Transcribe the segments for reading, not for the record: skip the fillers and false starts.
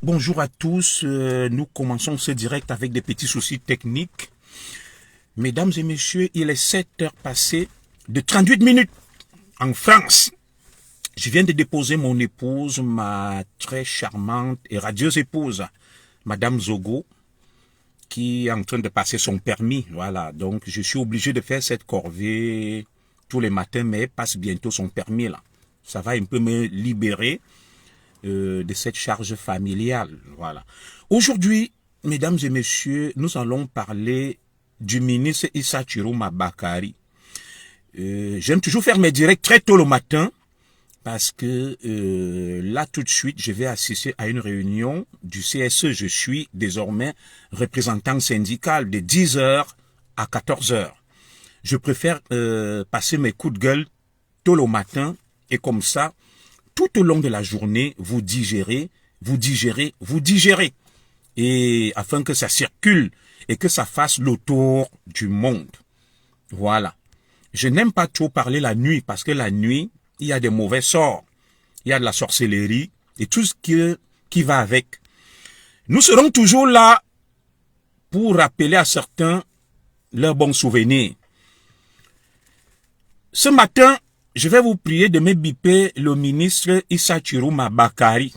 Bonjour à tous, nous commençons ce direct avec des petits soucis techniques. Mesdames et messieurs, il est 7 heures passées de 38 minutes en France. Je viens de déposer mon épouse, ma très charmante et radieuse épouse, Madame Zogo, qui est en train de passer son permis. Voilà, donc je suis obligé de faire cette corvée tous les matins, mais elle passe bientôt son permis là. Ça va un peu me libérer de cette charge familiale. Voilà. Aujourd'hui, mesdames et messieurs, nous allons parler du ministre Issa Chiroma Bakari. J'aime toujours faire mes directs très tôt le matin parce que là tout de suite je vais assister à une réunion du CSE. Je suis désormais représentant syndical de 10h à 14h. Je préfère passer mes coups de gueule tôt le matin et comme ça, tout au long de la journée, vous digérez. Et afin que ça circule et que ça fasse le tour du monde. Voilà. Je n'aime pas trop parler la nuit parce que la nuit, il y a des mauvais sorts. Il y a de la sorcellerie et tout ce qui va avec. Nous serons toujours là pour rappeler à certains leurs bons souvenirs. Ce matin, je vais vous prier de me biper le ministre Issa Chiroma Bakari.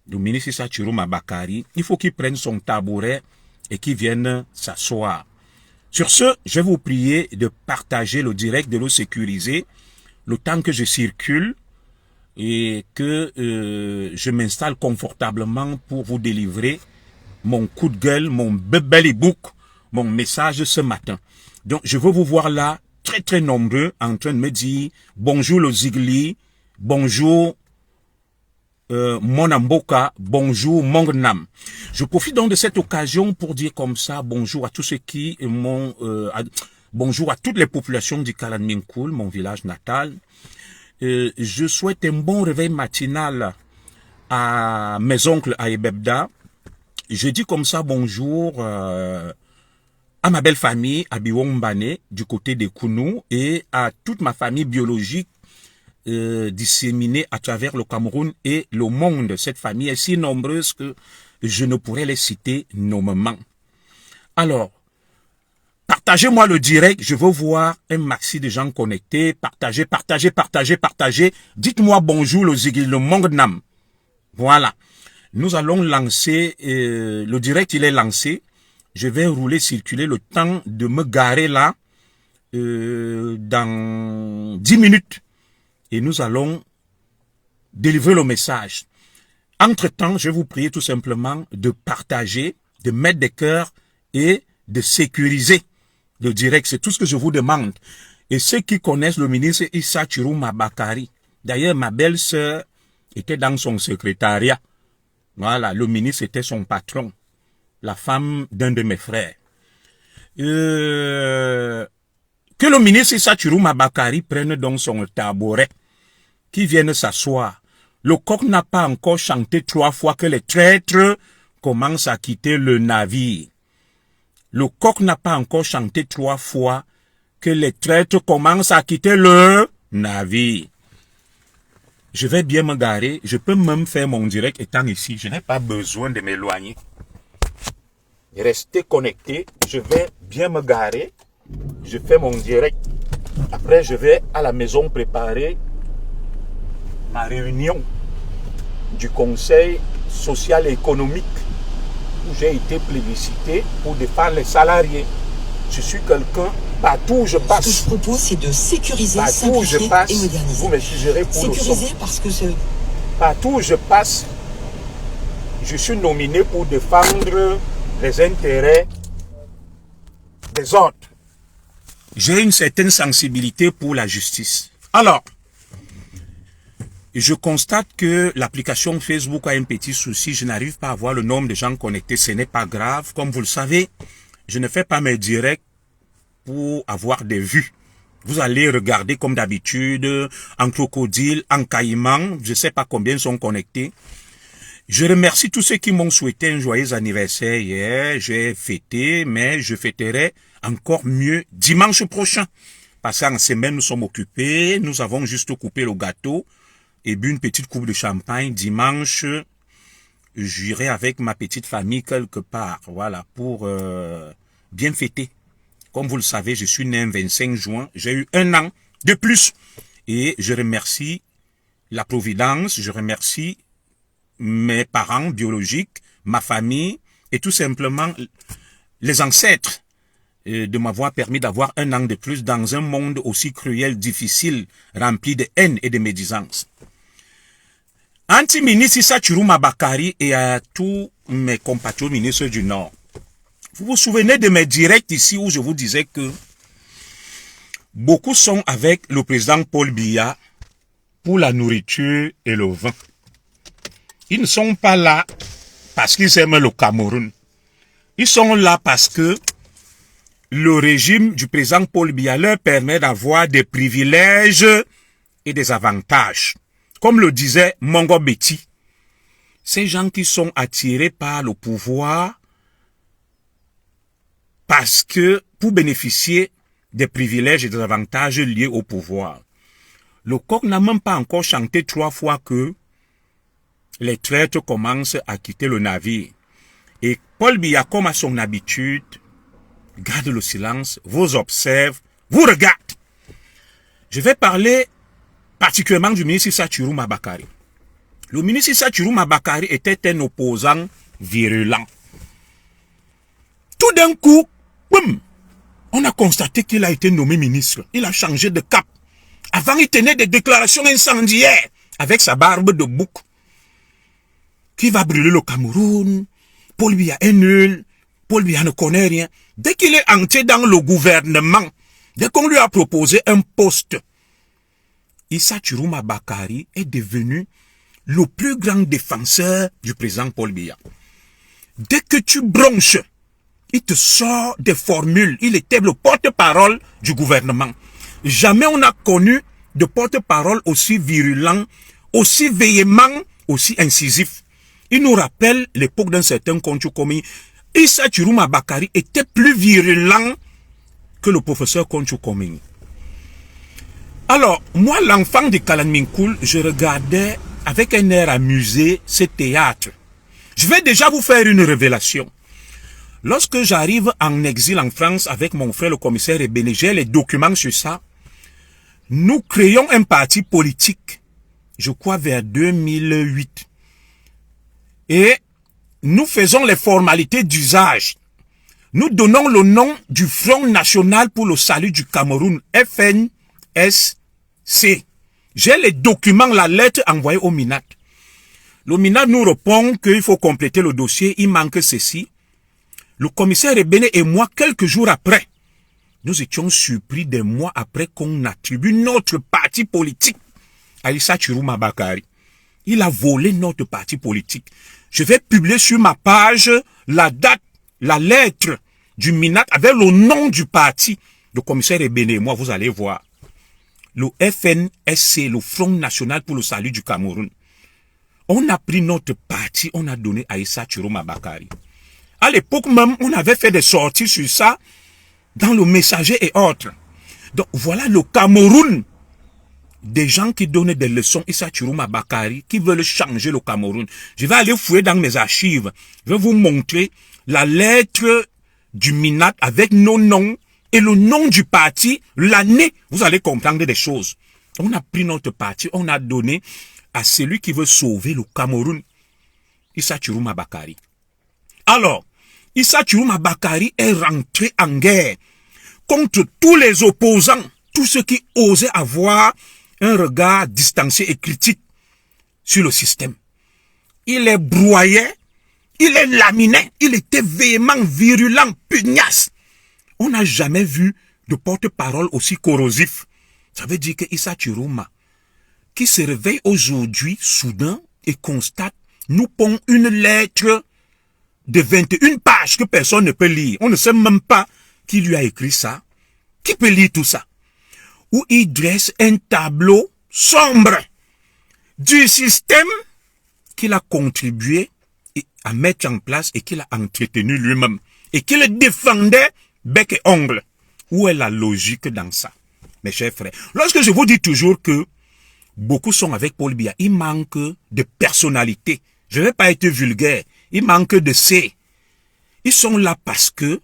Le ministre Issa Chiroma Bakari, il faut qu'il prenne son tabouret et qu'il vienne s'asseoir. Sur ce, je vais vous prier de partager le direct, de le sécuriser, le temps que je circule et que je m'installe confortablement pour vous délivrer mon coup de gueule, mon belly book, mon message ce matin. Donc, je veux vous voir là, très nombreux, en train de me dire bonjour le Zigli, bonjour mon Amboka, bonjour mon Nam. Je profite donc de cette occasion pour dire comme ça bonjour à tous ceux qui m'ont, bonjour à toutes les populations du Kalanminkoul, mon village natal. Je souhaite un bon réveil matinal à mes oncles à Ebebda. Je dis comme ça bonjour à ma belle famille, à Biwombane, du côté des Kounou, et à toute ma famille biologique disséminée à travers le Cameroun et le monde. Cette famille est si nombreuse que je ne pourrais les citer nommément. Alors, partagez-moi le direct, je veux voir un maxi de gens connectés. Partagez. Dites-moi bonjour le Zigil, le Mongnam. Voilà. Nous allons lancer, le direct il est lancé. Je vais rouler, circuler le temps de me garer là dans 10 minutes. Et nous allons délivrer le message. Entre-temps, je vais vous prier tout simplement de partager, de mettre des cœurs et de sécuriser le direct. C'est tout ce que je vous demande. Et ceux qui connaissent le ministre Issa Chiroma Bakari, d'ailleurs ma belle-sœur était dans son secrétariat. Voilà, le ministre était son patron. La femme d'un de mes frères. Que le ministre Issa Chiroma Bakari prenne donc son tabouret, qui vienne s'asseoir. Le coq n'a pas encore chanté 3 fois que les traîtres commencent à quitter le navire. Le coq n'a pas encore chanté 3 fois que les traîtres commencent à quitter le navire. Je vais bien me garer, je peux même faire mon direct étant ici, je n'ai pas besoin de m'éloigner. Restez connectés, je vais bien me garer, je fais mon direct. Après, je vais à la maison préparer ma réunion du Conseil social et économique où j'ai été plébiscité pour défendre les salariés. Je suis quelqu'un, partout où je passe. Ce que je propose, c'est de sécuriser, simplifier et moderniser. Vous me suggérez pour sécuriser parce que c'est... Partout où je passe, je suis nominé pour défendre les intérêts des autres. J'ai une certaine sensibilité pour la justice. Alors, je constate que l'application Facebook a un petit souci. Je n'arrive pas à voir le nombre de gens connectés. Ce n'est pas grave. Comme vous le savez, je ne fais pas mes directs pour avoir des vues. Vous allez regarder comme d'habitude, en crocodile, en caïman. Je ne sais pas combien sont connectés. Je remercie tous ceux qui m'ont souhaité un joyeux anniversaire hier. J'ai fêté, mais je fêterai encore mieux dimanche prochain. Parce qu'en semaine, nous sommes occupés. Nous avons juste coupé le gâteau et bu une petite coupe de champagne. Dimanche, j'irai avec ma petite famille quelque part, voilà, pour bien fêter. Comme vous le savez, je suis né le 25 juin, j'ai eu 1 an de plus. Et je remercie la Providence, je remercie mes parents biologiques, ma famille et tout simplement les ancêtres de m'avoir permis d'avoir 1 an de plus dans un monde aussi cruel, difficile, rempli de haine et de médisance. Anti-ministre Issa Chiruma Bakari et à tous mes compatriotes ministres du Nord. Vous vous souvenez de mes directs ici où je vous disais que beaucoup sont avec le président Paul Biya pour la nourriture et le vin. Ils ne sont pas là parce qu'ils aiment le Cameroun. Ils sont là parce que le régime du président Paul Biya leur permet d'avoir des privilèges et des avantages. Comme le disait Mongo Betty, ces gens qui sont attirés par le pouvoir parce que pour bénéficier des privilèges et des avantages liés au pouvoir. Le coq n'a même pas encore chanté 3 fois que les traîtres commencent à quitter le navire. Et Paul Biya, comme à son habitude, garde le silence, vous observe, vous regarde. Je vais parler particulièrement du ministre Issa Chiruma Bakari. Le ministre Issa Chiruma Bakari était un opposant virulent. Tout d'un coup, boum, on a constaté qu'il a été nommé ministre. Il a changé de cap. Avant, il tenait des déclarations incendiaires avec sa barbe de bouc. Qui va brûler le Cameroun? Paul Biya est nul. Paul Biya ne connaît rien. Dès qu'il est entré dans le gouvernement, dès qu'on lui a proposé un poste, Issa Chiruma Bakari est devenu le plus grand défenseur du président Paul Biya. Dès que tu bronches, il te sort des formules. Il était le porte-parole du gouvernement. Jamais on n'a connu de porte-parole aussi virulent, aussi véhément, aussi incisif. Il nous rappelle l'époque d'un certain Kontchou Komi. Issa Chiruma Bakari était plus virulent que le professeur Kontchou Komi. Alors, moi, l'enfant de Kalan Minkoul, je regardais avec un air amusé ce théâtre. Je vais déjà vous faire une révélation. Lorsque j'arrive en exil en France avec mon frère le commissaire Ebene, j'ai les documents sur ça. Nous créons un parti politique, je crois vers 2008. Et nous faisons les formalités d'usage. Nous donnons le nom du Front National pour le Salut du Cameroun, FNSC. J'ai les documents, la lettre envoyée au MINAT. Le MINAT nous répond qu'il faut compléter le dossier, il manque ceci. Le commissaire Ebene et moi, quelques jours après, nous étions surpris des mois après qu'on attribue notre parti politique à Issa Chiruma Bakari. Il a volé notre parti politique. Je vais publier sur ma page la date, la lettre du MINAT avec le nom du parti. Le commissaire Ebene et moi, vous allez voir. Le FNSC, le Front National pour le Salut du Cameroun. On a pris notre parti, on a donné à Issa Chiruma Bakari. À l'époque même, on avait fait des sorties sur ça dans le Messager et autres. Donc voilà le Cameroun. Des gens qui donnent des leçons, Issa Chiruma Bakari, qui veulent changer le Cameroun. Je vais aller fouiller dans mes archives. Je vais vous montrer la lettre du MINAT avec nos noms et le nom du parti, l'année. Vous allez comprendre des choses. On a pris notre parti, on a donné à celui qui veut sauver le Cameroun, Issa Chiruma Bakari. Alors, Issa Chiruma Bakari est rentré en guerre contre tous les opposants, tous ceux qui osaient avoir un regard distancié et critique sur le système. Il les broyait, il les laminait, il était véhément, virulent, pugnace. On n'a jamais vu de porte-parole aussi corrosif. Ça veut dire que Issa Chiruma, qui se réveille aujourd'hui, soudain, et constate, nous pond une lettre de 21 pages que personne ne peut lire. On ne sait même pas qui lui a écrit ça. Qui peut lire tout ça? Où il dresse un tableau sombre du système qu'il a contribué à mettre en place et qu'il a entretenu lui-même. Et qu'il défendait bec et ongle. Où est la logique dans ça, mes chers frères? Lorsque je vous dis toujours que beaucoup sont avec Paul Biya, il manque de personnalité Je ne vais pas être vulgaire. Il manque de C. Ils sont là parce que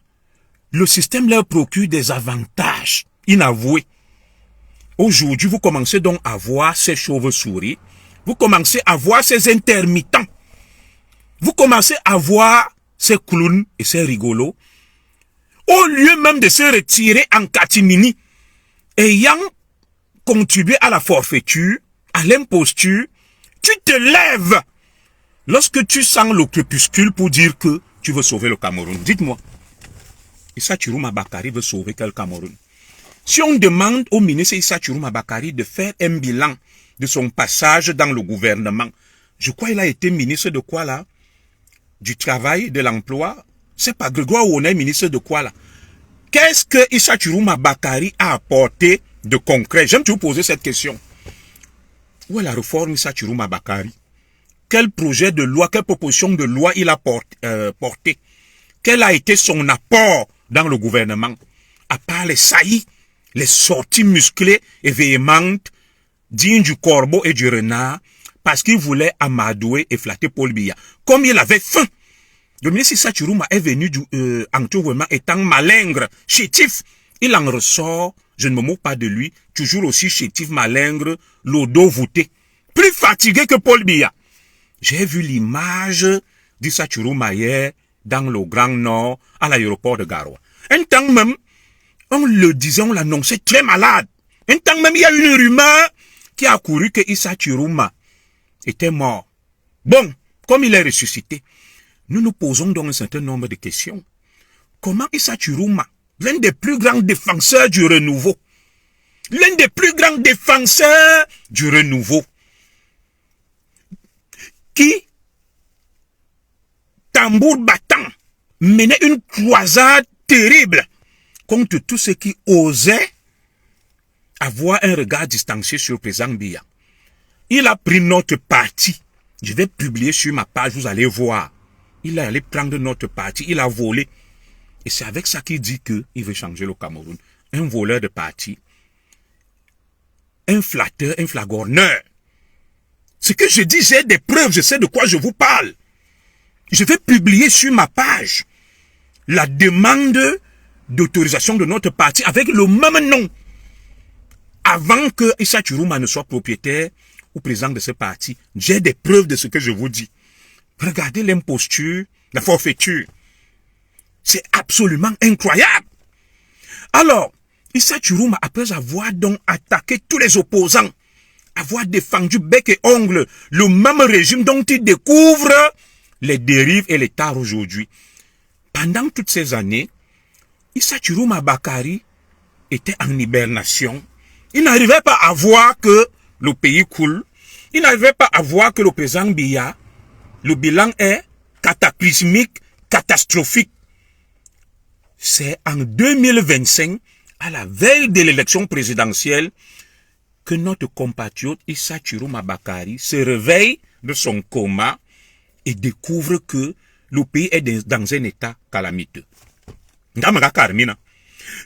le système leur procure des avantages inavoués. Aujourd'hui, vous commencez donc à voir ces chauves-souris. Vous commencez à voir ces intermittents. Vous commencez à voir ces clowns et ces rigolos. Au lieu même de se retirer en catimini, ayant contribué à la forfaiture, à l'imposture, tu te lèves lorsque tu sens le crépuscule pour dire que tu veux sauver le Cameroun. Dites-moi, Issa Chiroma Bakary veut sauver quel Cameroun? Si on demande au ministre Issa Chiroma Bakary de faire un bilan de son passage dans le gouvernement, je crois qu'il a été ministre de quoi là? Du travail, de l'emploi. C'est pas Grégoire Ouonnet, ministre de quoi là? Qu'est-ce que Issa Chiroma Bakary a apporté de concret? J'aime toujours poser cette question. Où est la réforme Issa Chiroma Bakary? Quel projet de loi, quelle proposition de loi il a porté? Quel a été son apport dans le gouvernement? À part les saillies, les sorties musclées et véhémentes, dignes du corbeau et du renard, parce qu'il voulait amadouer et flatter Paul Biya. Comme il avait faim. Le ministre Issa Chiroma est venu en tout moment étant malingre, chétif. Il en ressort, je ne me moque pas de lui, toujours aussi chétif, malingre, le dos voûté. Plus fatigué que Paul Biya. J'ai vu l'image d'Issa Chiroma hier dans le Grand Nord, à l'aéroport de Garoua. Un temps même, on le disait, on l'annonçait très malade. Un temps même, il y a une rumeur qui a couru que Issa Chiroma était mort. Bon, comme il est ressuscité, nous nous posons donc un certain nombre de questions. Comment Issa Chiroma, l'un des plus grands défenseurs du renouveau, qui, tambour battant, menait une croisade terrible contre tous ceux qui osaient avoir un regard distancié sur le président Biya. Il a pris notre parti. Je vais publier sur ma page, vous allez voir. Il est allé prendre notre parti, il a volé. Et c'est avec ça qu'il dit qu'il veut changer le Cameroun. Un voleur de parti, un flatteur, un flagorneur. Ce que je dis, j'ai des preuves, je sais de quoi je vous parle. Je vais publier sur ma page la demande d'autorisation de notre parti avec le même nom. Avant que Issa Chiroma ne soit propriétaire ou président de ce parti, j'ai des preuves de ce que je vous dis. Regardez l'imposture, la forfaiture. C'est absolument incroyable. Alors, Issa Chiroma, après avoir donc attaqué tous les opposants, avoir défendu bec et ongle le même régime dont il découvre les dérives et les tares aujourd'hui. Pendant toutes ces années, Issa Chiroma Bakary était en hibernation. Il n'arrivait pas à voir que le pays coule. Il n'arrivait pas à voir que le président Biya, le bilan est cataclysmique, catastrophique. C'est en 2025, à la veille de l'élection présidentielle, que notre compatriote Issa Chiroma Bakary se réveille de son coma et découvre que le pays est dans un état calamiteux.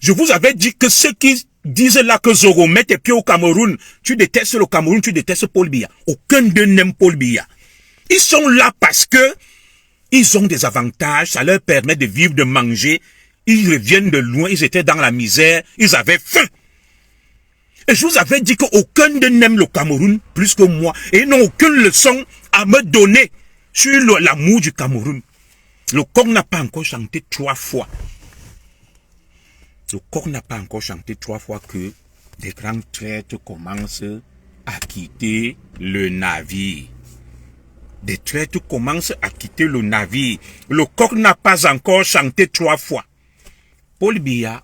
Je vous avais dit que ceux qui disent là que Zoro met tes pieds au Cameroun, tu détestes le Cameroun, tu détestes Paul Biya. Aucun d'eux n'aime Paul Biya. Ils sont là parce que ils ont des avantages, ça leur permet de vivre, de manger. Ils reviennent de loin, ils étaient dans la misère, ils avaient faim. Et je vous avais dit qu'aucun d'eux n'aime le Cameroun plus que moi. Et ils n'ont aucune leçon à me donner sur l'amour du Cameroun. Le coq n'a pas encore chanté 3 fois. Le coq n'a pas encore chanté 3 fois que des grands traîtres commencent à quitter le navire. Des traîtres commencent à quitter le navire. Le coq n'a pas encore chanté 3 fois. Paul Biya,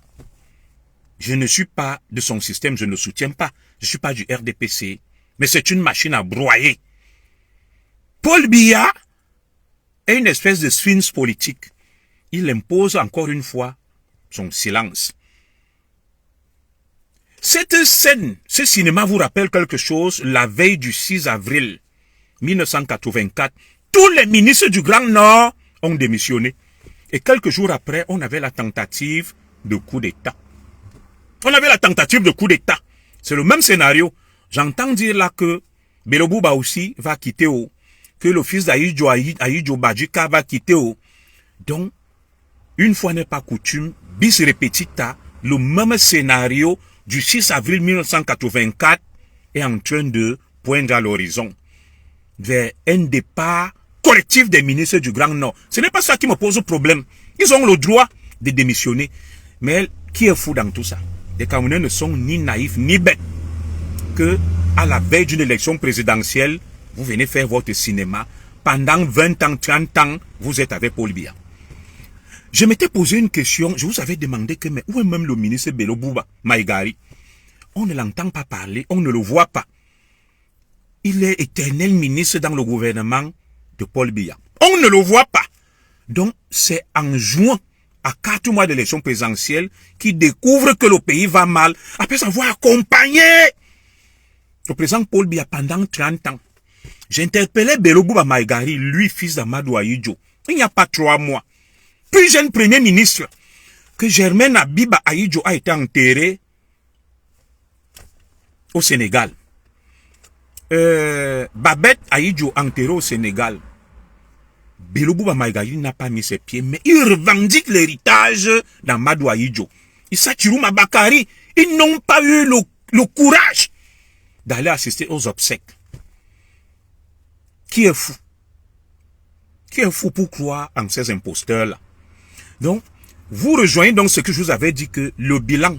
je ne suis pas de son système, je ne soutiens pas. Je ne suis pas du RDPC, mais c'est une machine à broyer. Paul Biya est une espèce de sphinx politique. Il impose encore une fois son silence. Cette scène, ce cinéma vous rappelle quelque chose. La veille du 6 avril 1984, tous les ministres du Grand Nord ont démissionné. Et quelques jours après, on avait la tentative de coup d'État. C'est le même scénario. J'entends dire là que Belobouba aussi va quitter que le fils d'Aïdjo Badjika va quitter. Donc, une fois n'est pas coutume, bis repetita, le même scénario du 6 avril 1984 est en train de poindre à l'horizon vers un départ collectif des ministres du Grand Nord. Ce n'est pas ça qui me pose problème. Ils ont le droit de démissionner. Mais qui est fou dans tout ça? Les Camerounais ne sont ni naïfs ni bêtes que à la veille d'une élection présidentielle, vous venez faire votre cinéma. Pendant 20 ans, 30 ans, vous êtes avec Paul Biya. Je m'étais posé une question, je vous avais demandé que, mais où est même le ministre Bello Bouba Maïgari? On ne l'entend pas parler, on ne le voit pas. Il est éternel ministre dans le gouvernement de Paul Biya. On ne le voit pas. Donc, c'est en juin, à 4 mois d'élection présidentielle, qu'il découvre que le pays va mal, après avoir accompagné le président Paul Biya pendant 30 ans. J'interpellais Bello Bouba Maïgari, lui, fils d'Amadou Ahidjo. Il n'y a pas 3 mois. Puis jeune premier ministre, que Germaine Abiba Ahidjo a été enterré au Sénégal. Babette Ahidjo enterré au Sénégal. Bello Bouba Maïgari n'a pas mis ses pieds, mais il revendique l'héritage d'Amadou Ahidjo. Issa Chirouma Bakari, ils n'ont pas eu le courage d'aller assister aux obsèques. Qui est fou? Qui est fou pour croire en ces imposteurs-là? Donc, vous rejoignez donc ce que je vous avais dit, que le bilan,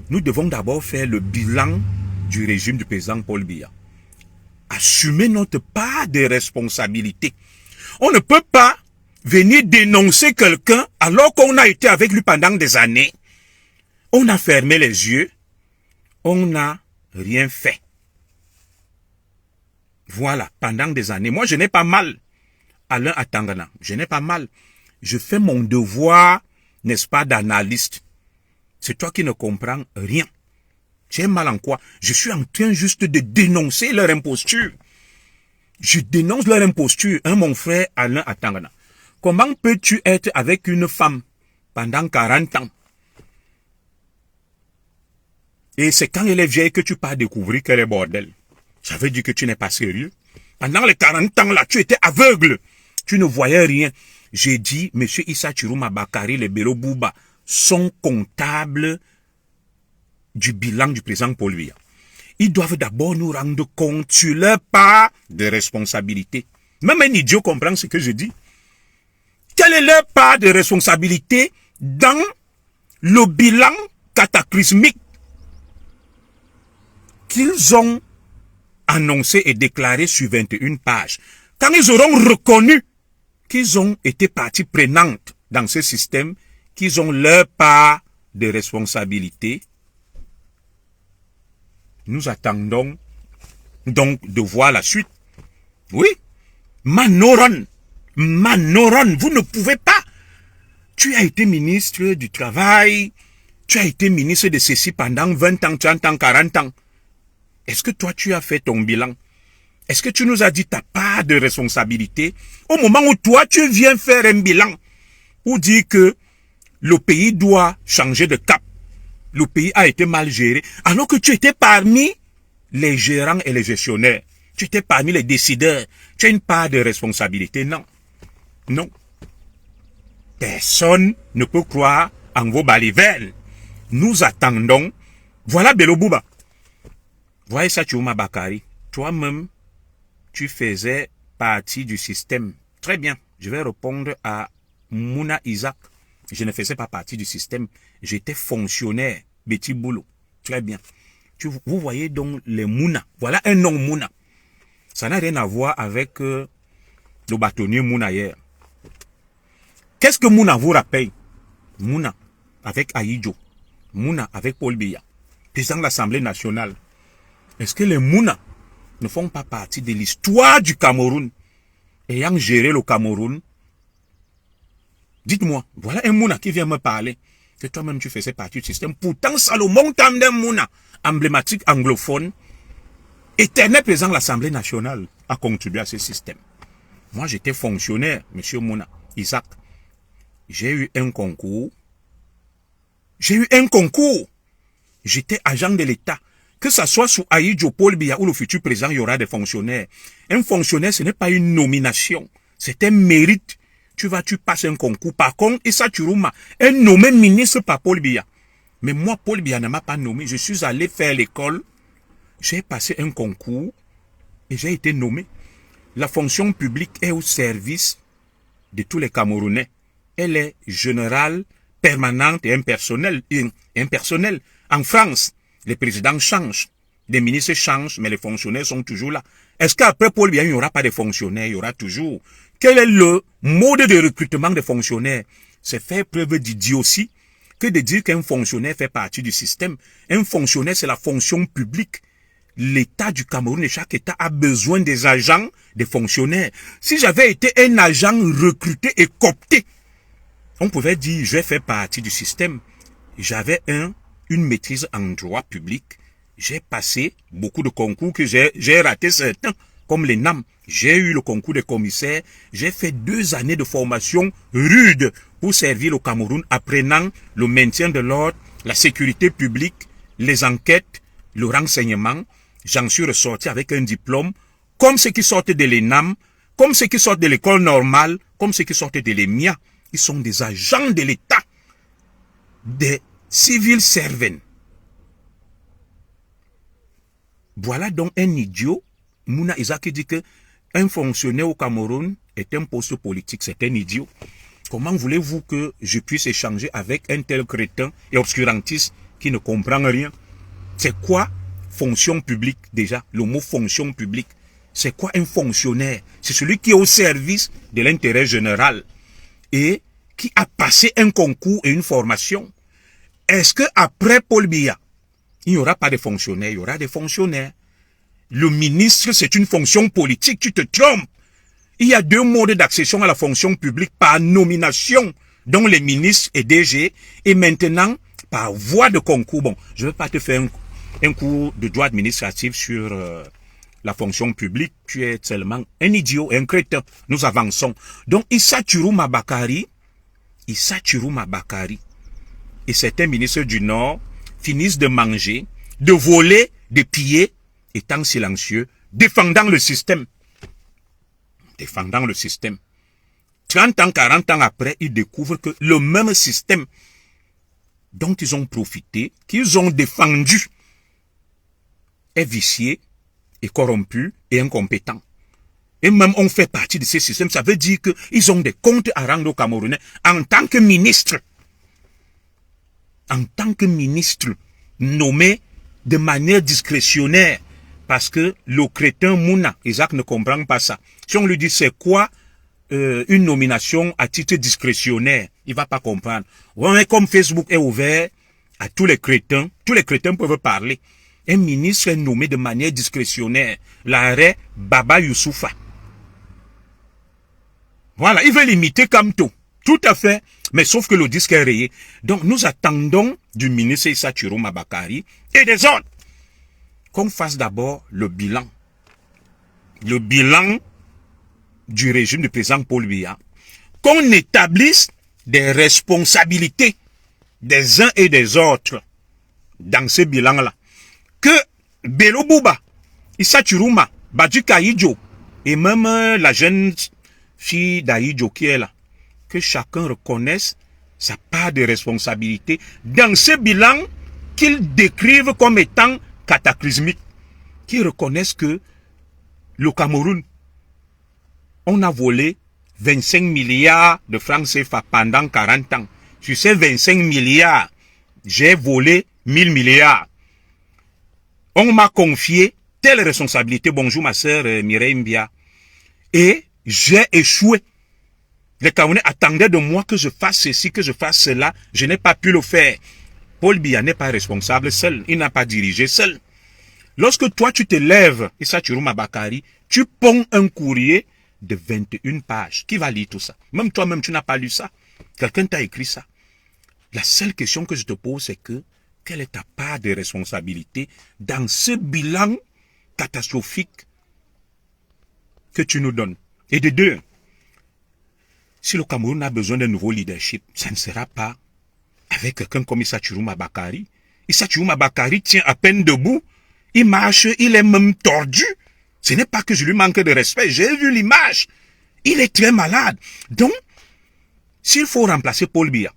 nous devons d'abord faire le bilan du régime du président Paul Biya. Assumer notre part de responsabilité. On ne peut pas venir dénoncer quelqu'un alors qu'on a été avec lui pendant des années. On a fermé les yeux. On n'a rien fait. Voilà, pendant des années. Moi, je n'ai pas mal. Alain Atangana, je n'ai pas mal. Je fais mon devoir, n'est-ce pas, d'analyste. C'est toi qui ne comprends rien. J'ai mal en quoi? Je suis en train juste de dénoncer leur imposture. Je dénonce leur imposture, hein, mon frère Alain Atangana. Comment peux-tu être avec une femme pendant 40 ans? Et c'est quand elle est vieille que tu pars découvrir qu'elle est bordel. Ça veut dire que tu n'es pas sérieux. Pendant les 40 ans là, tu étais aveugle. Tu ne voyais rien. J'ai dit, monsieur Issa Chirouma Bakari, les Bello Bouba sont comptables du bilan du président Paul Biya. Ils doivent d'abord nous rendre compte sur leur part de responsabilité. Même un idiot comprend ce que je dis. Quelle est leur part de responsabilité dans le bilan cataclysmique qu'ils ont annoncé et déclaré sur 21 pages? Quand ils auront reconnu qu'ils ont été partie prenante dans ce système, qu'ils ont leur part de responsabilité, nous attendons donc de voir la suite. Oui, Manoron, vous ne pouvez pas. Tu as été ministre du Travail, tu as été ministre de ceci pendant 20 ans, 30 ans, 40 ans. Est-ce que toi, tu as fait ton bilan? Est-ce que tu nous as dit ta part de responsabilité au moment où toi, tu viens faire un bilan ou dire que le pays doit changer de cap? Le pays a été mal géré, alors que tu étais parmi les gérants et les gestionnaires. Tu étais parmi les décideurs. Tu as une part de responsabilité. Non. Non. Personne ne peut croire en vos balivernes. Nous attendons. Voilà Bello Bouba. Voyez ça, Chirouma Bakari. Toi-même, tu faisais partie du système. Très bien. Je vais répondre à Mouna Isaac. Je ne faisais pas partie du système. J'étais fonctionnaire. Betty Boulot. Très bien. Vous voyez donc les Mouna. Voilà un nom Mouna. Ça n'a rien à voir avec le bâtonnier Mouna hier. Qu'est-ce que Mouna vous rappelle? Mouna avec Ahidjo. Mouna avec Paul Biya. Président de l'Assemblée nationale. Est-ce que les Mouna ne font pas partie de l'histoire du Cameroun ayant géré le Cameroun? Dites-moi, voilà un Mouna qui vient me parler que toi-même tu faisais partie du système. Pourtant, Salomon Tamden Mouna, emblématique anglophone, éternel président de l'Assemblée nationale, a contribué à ce système. Moi, j'étais fonctionnaire, monsieur Mouna, Isaac. J'ai eu un concours. J'étais agent de l'État. Que ça soit sous Ahidjo, Paul Biya ou le futur président, il y aura des fonctionnaires. Un fonctionnaire, ce n'est pas une nomination. C'est un mérite. Tu passes un concours. Par contre, Issa Chiruma est nommé ministre par Paul Biya. Mais moi, Paul Biya ne m'a pas nommé. Je suis allé faire l'école. J'ai passé un concours et j'ai été nommé. La fonction publique est au service de tous les Camerounais. Elle est générale, permanente et impersonnelle. En France, les présidents changent, les ministres changent, mais les fonctionnaires sont toujours là. Est-ce qu'après Paul Biya, il n'y aura pas de fonctionnaires? Il y aura toujours. Quel est le mode de recrutement des fonctionnaires? C'est faire preuve d'idiotie que de dire qu'un fonctionnaire fait partie du système. Un fonctionnaire, c'est la fonction publique. L'État du Cameroun et chaque État a besoin des agents, des fonctionnaires. Si j'avais été un agent recruté et coopté, on pouvait dire, je fais partie du système. J'avais une maîtrise en droit public. J'ai passé beaucoup de concours que j'ai raté certains, comme les NAM. J'ai eu le concours de commissaire. J'ai fait 2 années de formation rude pour servir le Cameroun, apprenant le maintien de l'ordre, la sécurité publique, les enquêtes, le renseignement. J'en suis ressorti avec un diplôme, comme ceux qui sortent de l'ENAM, comme ceux qui sortent de l'école normale, comme ceux qui sortent de l'EMIA. Ils sont des agents de l'État, des civil servants. Voilà donc un idiot. Mouna Isaac dit que un fonctionnaire au Cameroun est un poste politique. C'est un idiot. Comment voulez-vous que je puisse échanger avec un tel crétin et obscurantiste qui ne comprend rien? C'est quoi fonction publique déjà? Le mot fonction publique. C'est quoi un fonctionnaire? C'est celui qui est au service de l'intérêt général et qui a passé un concours et une formation. Est-ce que après Paul Biya, il n'y aura pas de fonctionnaires? Il y aura des fonctionnaires. Le ministre, c'est une fonction politique. Tu te trompes. Il y a 2 modes d'accession à la fonction publique par nomination, dont les ministres et DG, et maintenant par voie de concours. Bon, je ne vais pas te faire un cours de droit administratif sur la fonction publique. Tu es tellement un idiot, un crétin. Nous avançons. Donc, Issa Chiruma Bakari et certains ministres du Nord finissent de manger, de voler, de piller, étant silencieux, défendant le système. 30 ans, 40 ans après, ils découvrent que le même système dont ils ont profité, qu'ils ont défendu, est vicié, et corrompu et incompétent. Et même on fait partie de ces systèmes, ça veut dire qu'ils ont des comptes à rendre aux Camerounais en tant que ministre. En tant que ministre, nommé de manière discrétionnaire. Parce que le crétin Mouna, Isaac ne comprend pas ça. Si on lui dit c'est quoi une nomination à titre discrétionnaire, il va pas comprendre. Ouais, comme Facebook est ouvert à tous les crétins peuvent parler. Un ministre est nommé de manière discrétionnaire. L'arrêt Baba Youssoufa. Voilà, il veut l'imiter comme tout. Tout à fait. Mais sauf que le disque est rayé. Donc nous attendons du ministre Issa Chiruma Bakari et des autres qu'on fasse d'abord le bilan. Le bilan du régime du président Paul Biya. Qu'on établisse des responsabilités des uns et des autres dans ce bilan-là. Que Bello Bouba, Issa Chiruma, Badjika Ahidjo et même la jeune fille d'Ahidjo qui est là, que chacun reconnaisse sa part de responsabilité dans ce bilan qu'ils décrivent comme étant cataclysmique, qui reconnaissent que le Cameroun, on a volé 25 milliards de francs CFA pendant 40 ans. Sur ces 25 milliards, j'ai volé 1000 milliards. On m'a confié telle responsabilité, bonjour ma sœur Mireille Mbia, et j'ai échoué. Les Camerounais attendaient de moi que je fasse ceci, que je fasse cela, je n'ai pas pu le faire. Paul Biya n'est pas responsable seul, il n'a pas dirigé seul. Lorsque toi tu te lèves, Issa Chiruma Bakari, tu ponds un courrier de 21 pages. Qui va lire tout ça? Même toi-même, tu n'as pas lu ça. Quelqu'un t'a écrit ça. La seule question que je te pose, c'est que, quelle est ta part de responsabilité dans ce bilan catastrophique que tu nous donnes? Et de deux, si le Cameroun a besoin d'un nouveau leadership, ça ne sera pas avec quelqu'un comme Issa Chiruma Bakari. Issa Chiruma Bakari tient à peine debout. Il marche, il est même tordu. Ce n'est pas que je lui manque de respect, j'ai vu l'image. Il est très malade. Donc, s'il faut remplacer Paul Biya,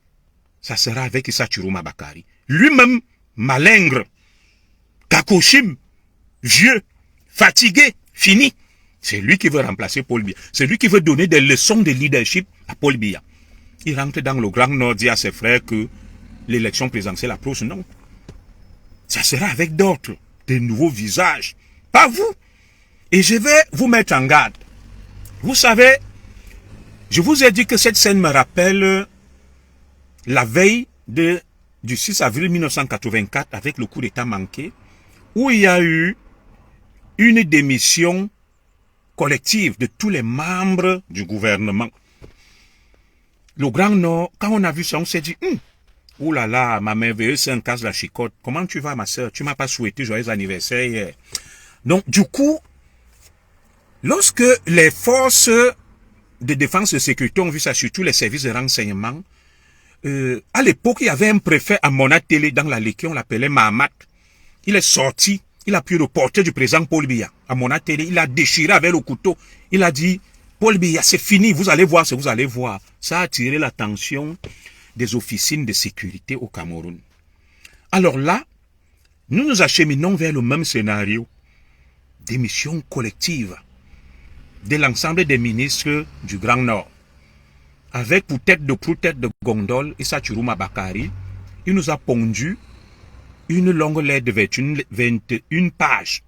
ça sera avec Issa Chiroma Bakari. Lui-même, malingre, kakoshim, vieux, fatigué, fini. C'est lui qui veut remplacer Paul Biya. C'est lui qui veut donner des leçons de leadership à Paul Biya. Il rentre dans le Grand Nord, dit à ses frères que l'élection présidentielle approche. Non. Ça sera avec d'autres, des nouveaux visages. Pas vous. Et je vais vous mettre en garde. Vous savez, je vous ai dit que cette scène me rappelle la veille du 6 avril 1984 avec le coup d'État manqué, où il y a eu une démission collective de tous les membres du gouvernement. Le Grand Nord, quand on a vu ça, on s'est dit, ouh là là, ma merveilleuse c'est un casse la chicotte. Comment tu vas, ma soeur? Tu m'as pas souhaité joyeux anniversaire hier. Donc, du coup, lorsque les forces de défense et de sécurité ont vu ça, surtout les services de renseignement, à l'époque, il y avait un préfet à Mona Télé dans la Léké, on l'appelait Mahamat. Il est sorti, il a pris le portrait du président Paul Biya à Mona Télé, il a déchiré avec le couteau. Il a dit, Paul Biya, c'est fini, vous allez voir ce que vous allez voir. Ça a attiré l'attention des officines de sécurité au Cameroun. Alors là, nous nous acheminons vers le même scénario. Démission collective de l'ensemble des ministres du Grand Nord. Avec pour tête de proue, tête de gondole, Issa Chiroma Bakari, il nous a pondu une longue lettre de 21 pages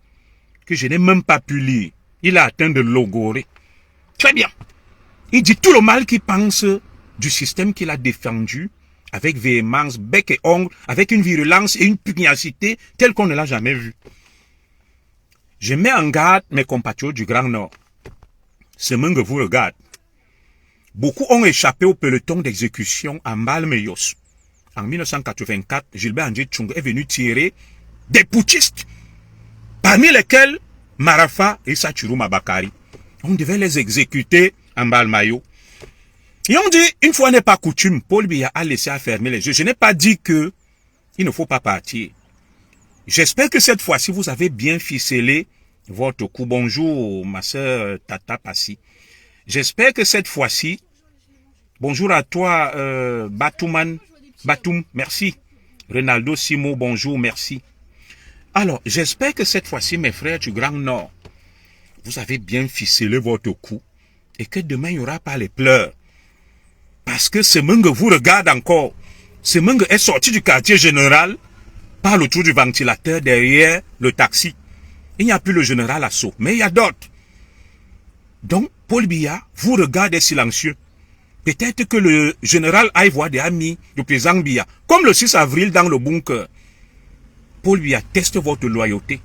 que je n'ai même pas pu lire. Il a atteint de logoré. Très bien. Il dit tout le mal qu'il pense du système qu'il a défendu avec véhémence, bec et ongle, avec une virulence et une pugnacité telle qu'on ne l'a jamais vue. Je mets en garde mes compatriotes du Grand Nord. Ce monde vous regarde. Beaucoup ont échappé au peloton d'exécution à Malmeyos. En 1984, Gilbert André Tchung est venu tirer des putschistes, parmi lesquels Marafa et Issa Chiroma Bakari. On devait les exécuter en Balmayo. Et on dit, une fois n'est pas coutume, Paul Biya a laissé à fermer les yeux. Je n'ai pas dit que il ne faut pas partir. J'espère que cette fois-ci, vous avez bien ficelé votre coup. Bonjour, ma sœur Tata Passi. J'espère que cette fois-ci, bonjour à toi, Batoum, merci. Ronaldo Simo, bonjour, merci. Alors, j'espère que cette fois-ci, mes frères du Grand Nord, vous avez bien ficelé votre coup et que demain, il n'y aura pas les pleurs. Parce que ce Mung vous regarde encore. Ce Mung est sorti du quartier général par le trou du ventilateur derrière le taxi. Il n'y a plus le général Asso, mais il y a d'autres. Donc, Paul Biya vous regarde silencieux. Peut-être que le général aille voir des amis du président Biya, comme le 6 avril dans le bunker. Paul Biya teste votre loyauté.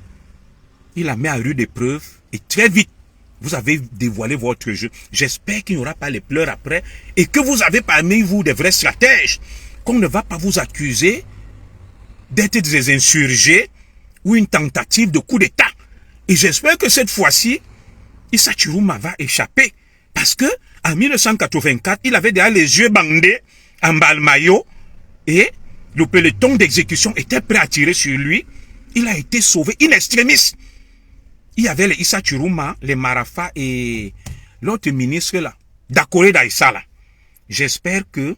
Il la met à rude épreuve et très vite, vous avez dévoilé votre jeu. J'espère qu'il n'y aura pas les pleurs après et que vous avez parmi vous des vrais stratèges, qu'on ne va pas vous accuser d'être des insurgés ou une tentative de coup d'État. Et j'espère que cette fois-ci, Issa Chiroma va échapper. Parce que, en 1984, il avait déjà les yeux bandés en Balmayo et le peloton d'exécution était prêt à tirer sur lui. Il a été sauvé in extremis. Il y avait les Issa Chiroma, les Marafa et l'autre ministre là, Dakoré Daïssa là. J'espère que...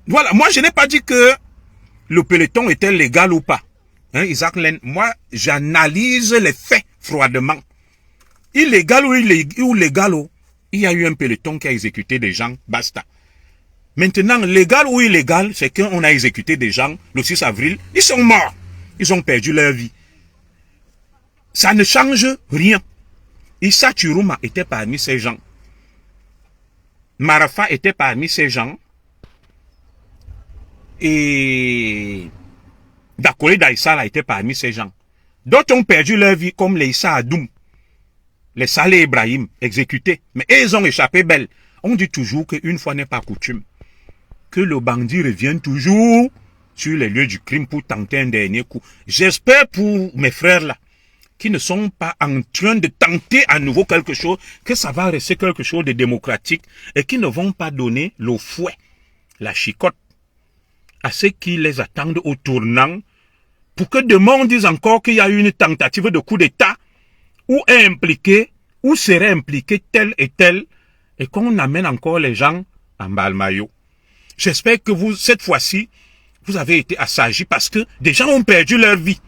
Voilà, moi je n'ai pas dit que le peloton était légal ou pas. Hein, Isaac Len, moi j'analyse les faits froidement. Illégal ou illégal, il y a eu un peloton qui a exécuté des gens, basta. Maintenant, légal ou illégal, c'est qu'on a exécuté des gens le 6 avril, ils sont morts. Ils ont perdu leur vie. Ça ne change rien. Issa Chiroma était parmi ces gens. Marafa était parmi ces gens. Et Dakoré Daïssa était parmi ces gens. D'autres ont perdu leur vie comme les Issa Adoum, les Saleh Ibrahim, exécutés. Mais ils ont échappé belle. On dit toujours qu'une fois n'est pas coutume. Que le bandit revienne toujours sur les lieux du crime pour tenter un dernier coup. J'espère pour mes frères là, qui ne sont pas en train de tenter à nouveau quelque chose, que ça va rester quelque chose de démocratique et qui ne vont pas donner le fouet, la chicotte, à ceux qui les attendent au tournant pour que demain on dise encore qu'il y a eu une tentative de coup d'État où est impliqué, où serait impliqué tel et tel, et qu'on amène encore les gens en balmaillot. J'espère que vous, cette fois-ci, vous avez été assagis parce que des gens ont perdu leur vie.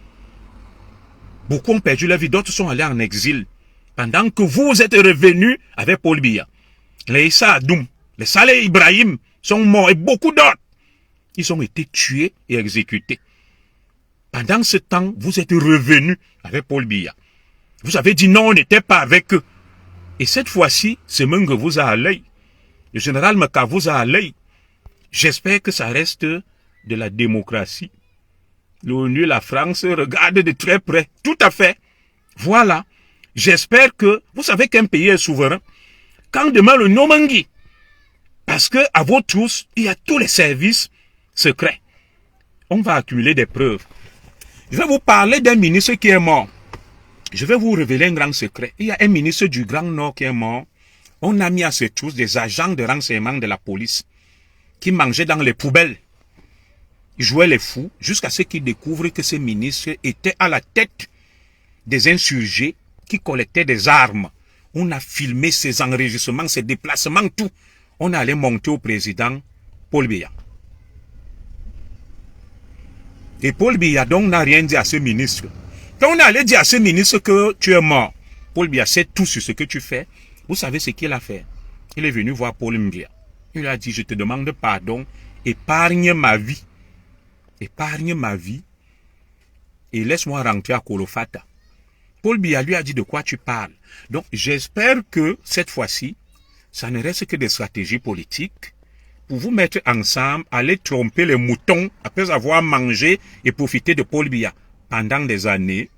Beaucoup ont perdu leur vie, d'autres sont allés en exil. Pendant que vous êtes revenus avec Paul Biya. Les Issa Adoum, les Saleh Ibrahim sont morts et beaucoup d'autres. Ils ont été tués et exécutés. Pendant ce temps, vous êtes revenus avec Paul Biya. Vous avez dit non, on n'était pas avec eux. Et cette fois-ci, c'est Menge vous a à l'œil. Le général Maka vous a à l'œil. J'espère que ça reste de la démocratie. L'ONU, la France regardent de très près. Tout à fait. Voilà. J'espère que, vous savez qu'un pays est souverain. Quand demain le Nomangui, parce que à vous tous, il y a tous les services secrets. On va accumuler des preuves. Je vais vous parler d'un ministre qui est mort. Je vais vous révéler un grand secret. Il y a un ministre du Grand Nord qui est mort. On a mis à ses trousses des agents de renseignement de la police qui mangeaient dans les poubelles. Ils jouaient les fous jusqu'à ce qu'ils découvrent que ce ministre était à la tête des insurgés qui collectaient des armes. On a filmé ses enregistrements, ses déplacements, tout. On allait monter au président Paul Biya. Et Paul Biya donc n'a rien dit à ce ministre. Quand on allait dire à ce ministre que tu es mort, Paul Biya sait tout sur ce que tu fais. Vous savez ce qu'il a fait? Il est venu voir Paul Biya. Il a dit, je te demande pardon, épargne ma vie. Épargne ma vie et laisse-moi rentrer à Kolofata. Paul Biya lui a dit de quoi tu parles. Donc j'espère que cette fois-ci, ça ne reste que des stratégies politiques pour vous mettre ensemble, aller tromper les moutons après avoir mangé et profité de Paul Biya pendant des années.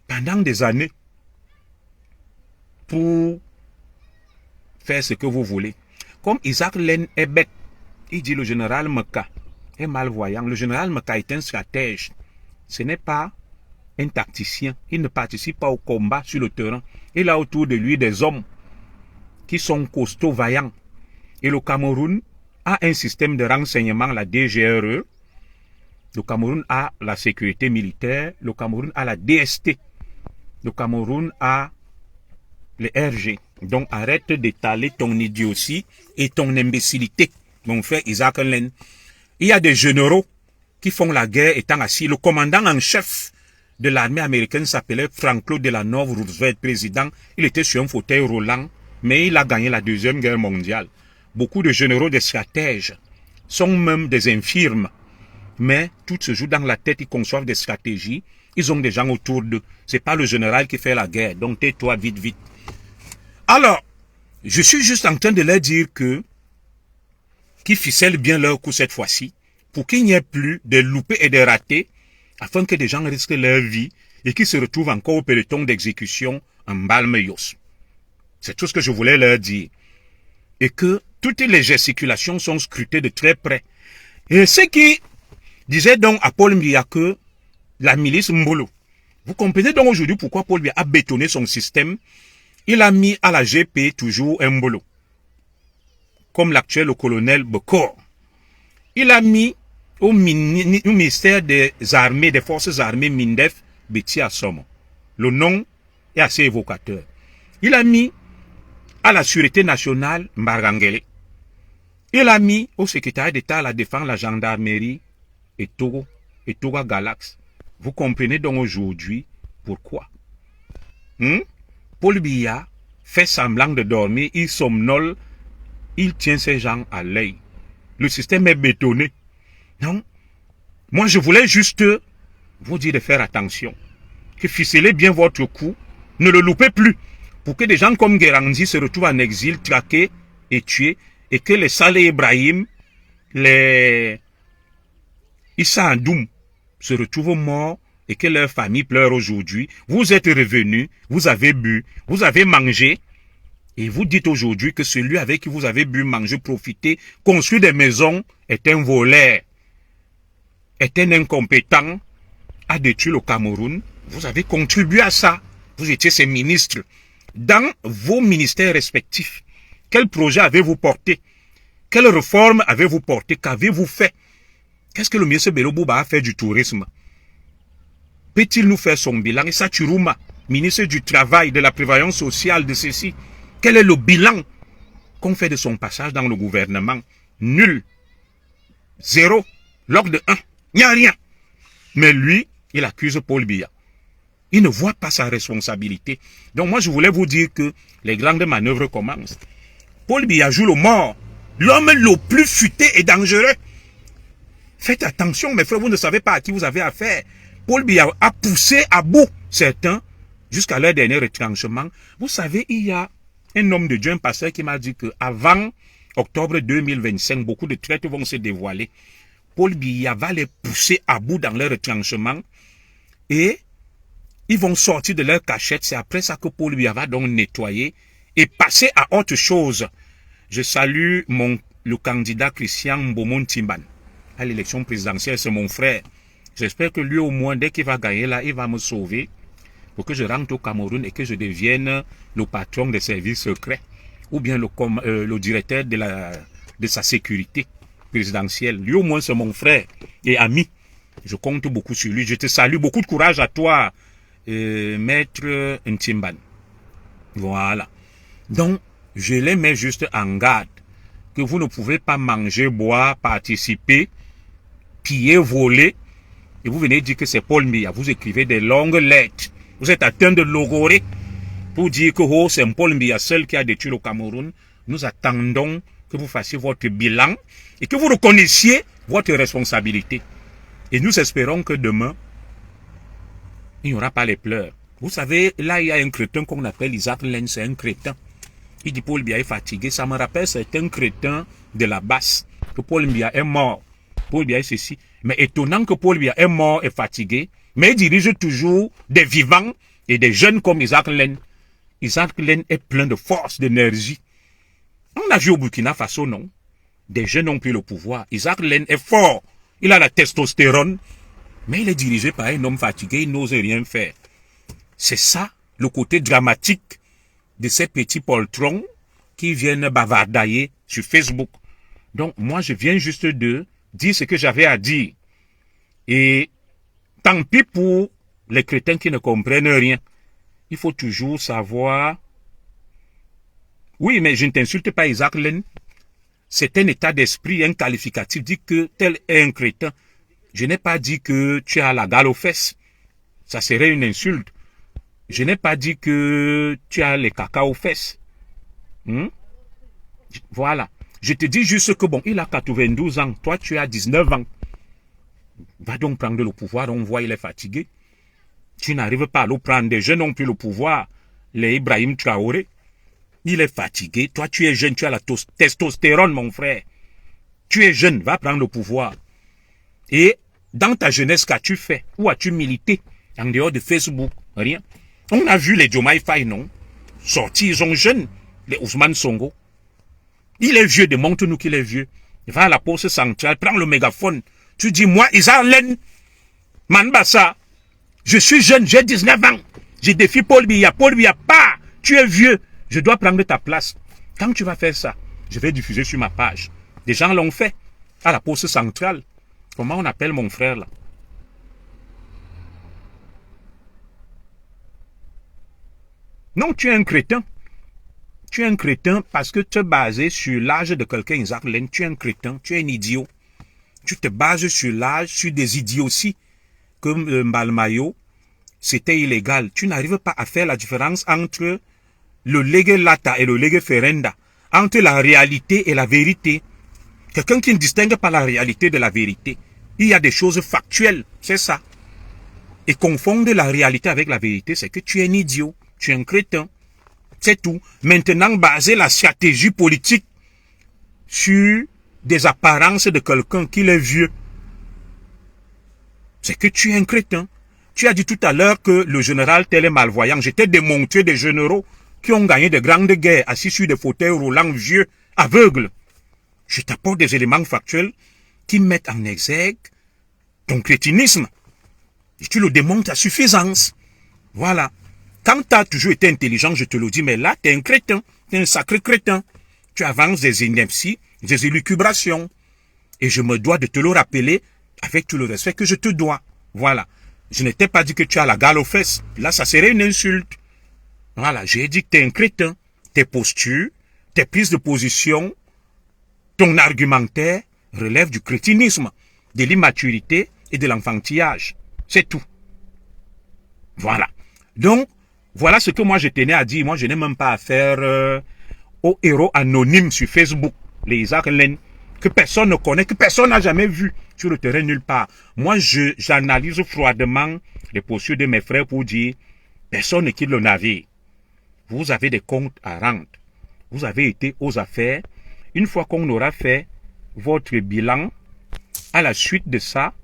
Pendant des années. Pour faire ce que vous voulez. Comme Isaac Len est bête, il dit le général Maka est malvoyant. Le général Maka est un stratège. Ce n'est pas un tacticien. Il ne participe pas au combat sur le terrain. Il a autour de lui des hommes qui sont costauds, vaillants. Et le Cameroun a un système de renseignement, la DGRE. Le Cameroun a la sécurité militaire. Le Cameroun a la DST. Le Cameroun a les RG. Donc arrête d'étaler ton idiotie et ton imbécilité, mon frère Isaac Len. Il y a des généraux qui font la guerre étant assis. Le commandant en chef de l'armée américaine s'appelait Franklin Delano Roosevelt, président. Il était sur un fauteuil roulant, mais il a gagné la Deuxième Guerre mondiale. Beaucoup de généraux, des stratèges, sont même des infirmes. Mais tout se joue dans la tête, ils conçoivent des stratégies. Ils ont des gens autour d'eux. C'est pas le général qui fait la guerre. Donc tais-toi vite, vite. Alors, je suis juste en train de leur dire que qu'ils ficellent bien leur coup cette fois-ci pour qu'il n'y ait plus de loupés et de ratés afin que des gens risquent leur vie et qu'ils se retrouvent encore au peloton d'exécution en Balmeyos. C'est tout ce que je voulais leur dire. Et que toutes les gesticulations sont scrutées de très près. Et ce qui disait donc à Paul Biya que la milice Mbolo, vous comprenez donc aujourd'hui pourquoi Paul Biya a bétonné son système. Il a mis à la GP toujours un Mbolo, comme l'actuel au colonel Bokor. Il a mis au ministère des armées, des forces armées Mindef, Betty Assomo. Le nom est assez évocateur. Il a mis à la sûreté nationale Mbargangele. Il a mis au secrétariat d'État à la défense, la gendarmerie et Togo Galax. Vous comprenez donc aujourd'hui pourquoi. Paul Biya fait semblant de dormir, il somnole, il tient ces gens à l'œil. Le système est bétonné. Non. Moi, je voulais juste vous dire de faire attention. Que ficellez bien votre coup. Ne le loupez plus. Pour que des gens comme Guérandi se retrouvent en exil, traqués et tués. Et que les Saleh Ibrahim, les Issa Adoum se retrouvent morts. Et que leur famille pleure aujourd'hui. Vous êtes revenus, vous avez bu, vous avez mangé. Et vous dites aujourd'hui que celui avec qui vous avez bu, mangé, profité, construit des maisons, est un voleur, est un incompétent, a détruit le Cameroun. Vous avez contribué à ça. Vous étiez ses ministres. Dans vos ministères respectifs, quel projet avez-vous porté? Quelle réforme avez-vous porté? Qu'avez-vous fait? Qu'est-ce que le ministre Bello Bouba a fait du tourisme? Peut-il nous faire son bilan? Issa Chirouma, ministre du Travail, de la Prévoyance sociale, de ceci, quel est le bilan qu'on fait de son passage dans le gouvernement? Nul. Zéro. Log de 1. Il n'y a rien. Mais lui, il accuse Paul Biya. Il ne voit pas sa responsabilité. Donc moi, je voulais vous dire que les grandes manœuvres commencent. Paul Biya joue le mort. L'homme le plus futé et dangereux. Faites attention, mes frères, vous ne savez pas à qui vous avez affaire. Paul Biya a poussé à bout certains jusqu'à leur dernier retranchement. Vous savez, il y a un homme de Dieu, un pasteur qui m'a dit qu'avant octobre 2025, beaucoup de traites vont se dévoiler. Paul Biya va les pousser à bout dans leur retranchement et ils vont sortir de leur cachette. C'est après ça que Paul Biya va donc nettoyer et passer à autre chose. Je salue le candidat Christian Mbomon Timban à l'élection présidentielle, c'est mon frère. J'espère que lui au moins, dès qu'il va gagner là, il va me sauver pour que je rentre au Cameroun et que je devienne le patron des services secrets ou bien le directeur de sa sécurité présidentielle. Lui au moins, c'est mon frère et ami. Je compte beaucoup sur lui. Je te salue. Beaucoup de courage à toi, maître Ntimban. Voilà. Donc, je les mets juste en garde que vous ne pouvez pas manger, boire, participer, piller, voler. Et vous venez dire que c'est Paul Biya. Vous écrivez des longues lettres. Vous êtes atteint de logorée pour dire que oh, c'est Paul Biya seul qui a détruit le Cameroun. Nous attendons que vous fassiez votre bilan et que vous reconnaissiez votre responsabilité. Et nous espérons que demain, il n'y aura pas les pleurs. Vous savez, là, il y a un crétin qu'on appelle Isaac Len, c'est un crétin. Il dit Paul Biya est fatigué. Ça me rappelle, c'est un crétin de la basse. Que Paul Biya est mort. Paul Biya est ceci. Mais étonnant que Paul Biya est mort et fatigué, mais il dirige toujours des vivants et des jeunes comme Isaac Len. Isaac Len est plein de force, d'énergie. On a vu au Burkina Faso, non? Des jeunes ont pris le pouvoir. Isaac Len est fort. Il a la testostérone. Mais il est dirigé par un homme fatigué, il n'ose rien faire. C'est ça, le côté dramatique de ces petits poltrons qui viennent bavardailler sur Facebook. Donc, moi, je viens juste de dire ce que j'avais à dire. Et tant pis pour les crétins qui ne comprennent rien. Il faut toujours savoir... Oui, mais je ne t'insulte pas, Isaac Len. C'est un état d'esprit, un qualificatif. Dit que tel est un crétin. Je n'ai pas dit que tu as la gale aux fesses. Ça serait une insulte. Je n'ai pas dit que tu as les caca aux fesses. Voilà. Je te dis juste que bon, il a 92 ans. Toi, tu as 19 ans. Va donc prendre le pouvoir. On voit, il est fatigué. Tu n'arrives pas à le prendre. Des jeunes n'ont plus le pouvoir. Les Ibrahim Traoré. Il est fatigué. Toi, tu es jeune. Tu as la testostérone, mon frère. Tu es jeune. Va prendre le pouvoir. Et dans ta jeunesse, qu'as-tu fait? Où as-tu milité? En dehors de Facebook? Rien. On a vu les Diomaye Faye, non? Sortis, ils sont jeunes. Les Ousmane Sonko. Il est vieux, démontre-nous qu'il est vieux. Va à la poste centrale, prends le mégaphone. Tu dis, moi, Isaac Len, Manbassa, je suis jeune, j'ai 19 ans. Je défie Paul Biya. Paul Biya, pas, tu es vieux. Je dois prendre ta place. Quand tu vas faire ça, je vais diffuser sur ma page. Des gens l'ont fait. À la poste centrale. Comment on appelle mon frère là? Non, tu es un crétin. Tu es un crétin parce que tu es basé sur l'âge de quelqu'un, Isaac Len. Tu es un crétin, tu es un idiot. Tu te bases sur l'âge, sur des idioties. Comme Mbalmayo, c'était illégal. Tu n'arrives pas à faire la différence entre le lege lata et le lege ferenda. Entre la réalité et la vérité. Quelqu'un qui ne distingue pas la réalité de la vérité. Il y a des choses factuelles, c'est ça. Et confondre la réalité avec la vérité, c'est que tu es un idiot. Tu es un crétin. C'est tout. Maintenant, baser la stratégie politique sur des apparences de quelqu'un qui est vieux, c'est que tu es un crétin. Tu as dit tout à l'heure que le général tel est malvoyant. Je t'ai démontré des généraux qui ont gagné de grandes guerres assis sur des fauteuils roulants vieux, aveugles. Je t'apporte des éléments factuels qui mettent en exergue ton crétinisme. Et tu le démontres à suffisance. Voilà. Quand tu as toujours été intelligent, je te le dis, mais là, tu es un crétin. Tu es un sacré crétin. Tu avances des inepties, des élucubrations. Et je me dois de te le rappeler avec tout le respect que je te dois. Voilà. Je n'étais pas dit que tu as la gale aux fesses. Là, ça serait une insulte. Voilà. J'ai dit que tu es un crétin. Tes postures, tes prises de position, ton argumentaire relève du crétinisme, de l'immaturité et de l'enfantillage. C'est tout. Voilà. Donc, voilà ce que moi je tenais à dire. Moi, je n'ai même pas affaire aux héros anonymes sur Facebook, les Isaac Len, que personne ne connaît, que personne n'a jamais vu sur le terrain nulle part. Moi, j'analyse froidement les postures de mes frères pour dire, personne ne quitte le navire. Vous avez des comptes à rendre. Vous avez été aux affaires. Une fois qu'on aura fait votre bilan, à la suite de ça,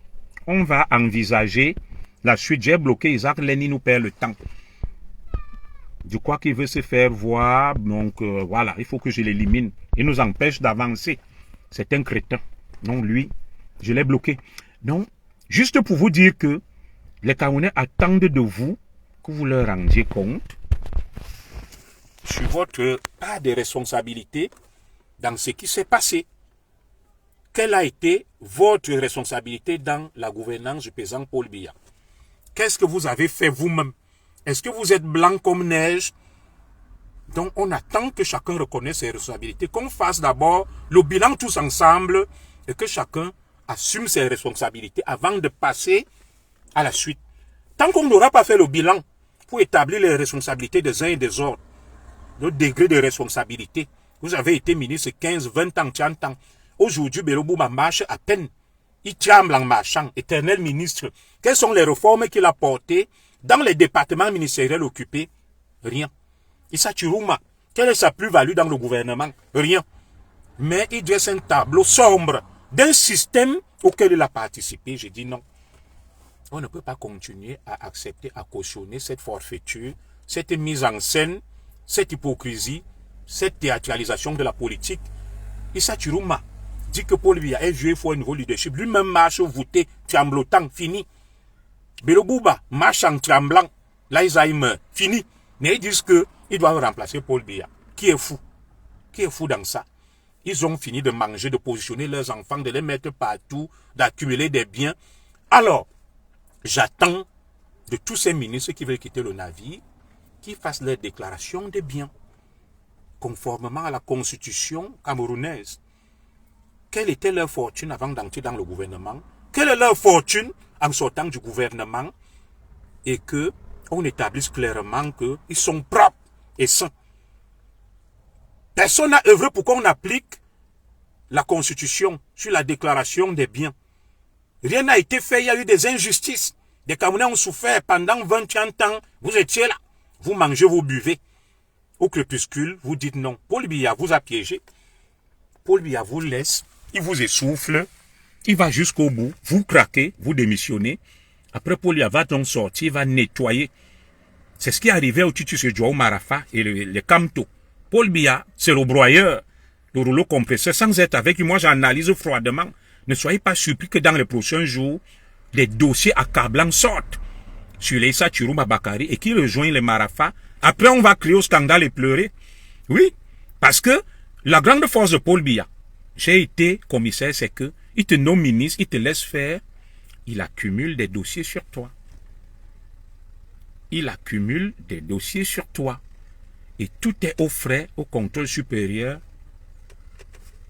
on va envisager la suite. J'ai bloqué Isaac Len, il nous perd le temps. Je crois qu'il veut se faire voir, donc voilà, il faut que je l'élimine. Il nous empêche d'avancer. C'est un crétin. Non, lui, je l'ai bloqué. Donc, juste pour vous dire que les Camerounais attendent de vous que vous leur rendiez compte sur votre part de responsabilité dans ce qui s'est passé. Quelle a été votre responsabilité dans la gouvernance du président Paul Biya? Qu'est-ce que vous avez fait vous-même? Est-ce que vous êtes blanc comme neige? Donc, on attend que chacun reconnaisse ses responsabilités, qu'on fasse d'abord le bilan tous ensemble et que chacun assume ses responsabilités avant de passer à la suite. Tant qu'on n'aura pas fait le bilan pour établir les responsabilités des uns et des autres, le degré de responsabilité, vous avez été ministre 15, 20 ans, 30 ans. Aujourd'hui, Belobouba marche à peine. Il tremble en marchant, éternel ministre. Quelles sont les réformes qu'il a portées dans les départements ministériels occupés? Rien. Issa Chirouma, quelle est sa plus-value dans le gouvernement? Rien. Mais il dresse un tableau sombre d'un système auquel il a participé. J'ai dit non. On ne peut pas continuer à accepter, à cautionner cette forfaiture, cette mise en scène, cette hypocrisie, cette théâtralisation de la politique. Issa Chirouma dit que Paul Biya est joué pour un nouveau leadership. Lui-même marche voté, tremblotant, fini. Belobouba marche en tremblant, l'Alzheimer, fini. Mais ils disent qu'ils doivent remplacer Paul Biya. Qui est fou? Qui est fou dans ça? Ils ont fini de manger, de positionner leurs enfants, de les mettre partout, d'accumuler des biens. Alors, j'attends de tous ces ministres qui veulent quitter le navire, qu'ils fassent leur déclaration de biens, conformément à la constitution camerounaise. Quelle était leur fortune avant d'entrer dans le gouvernement? Quelle est leur fortune en sortant du gouvernement? Et que on établisse clairement qu'ils sont propres et sains. Personne n'a œuvré pour qu'on applique la constitution sur la déclaration des biens. Rien n'a été fait, il y a eu des injustices. Des Camerounais ont souffert pendant 20-30 ans. Vous étiez là, vous mangez, vous buvez. Au crépuscule, vous dites non. Paul Biya vous a piégé. Paul Biya vous laisse, il vous essouffle, il va jusqu'au bout, vous craquez, vous démissionnez. Après, Paul Biya va donc sortir, il va nettoyer. C'est ce qui est arrivé au Titus Joao Marafa et les Camto. Paul Biya, c'est le broyeur, le rouleau compresseur, sans être avec lui. Moi, j'analyse froidement. Ne soyez pas surpris que dans les prochains jours, des dossiers accablants sortent sur les Issa Chirouma Bakari et qui rejoignent les Marafa. Après, on va crier au scandale et pleurer. Oui, parce que la grande force de Paul Biya, j'ai été commissaire, c'est que il te nomme ministre, il te laisse faire, il accumule des dossiers sur toi. Il accumule des dossiers sur toi. Et tout est au frais, au contrôle supérieur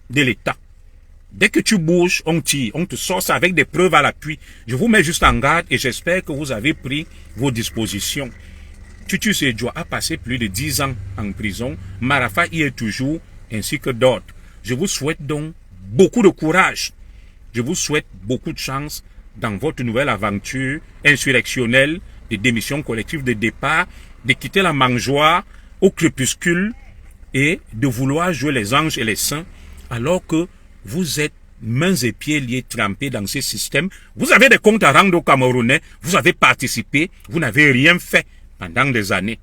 de l'État. Dès que tu bouges, on tire, on te sort ça avec des preuves à l'appui. Je vous mets juste en garde et j'espère que vous avez pris vos dispositions. Titus Sedjoa a passé plus de 10 ans en prison. Marafa y est toujours, ainsi que d'autres. Je vous souhaite donc beaucoup de courage. Je vous souhaite beaucoup de chance dans votre nouvelle aventure insurrectionnelle de démission collective de départ, de quitter la mangeoire au crépuscule et de vouloir jouer les anges et les saints alors que vous êtes mains et pieds liés, trempés dans ce système. Vous avez des comptes à rendre aux Camerounais, vous avez participé, vous n'avez rien fait pendant des années.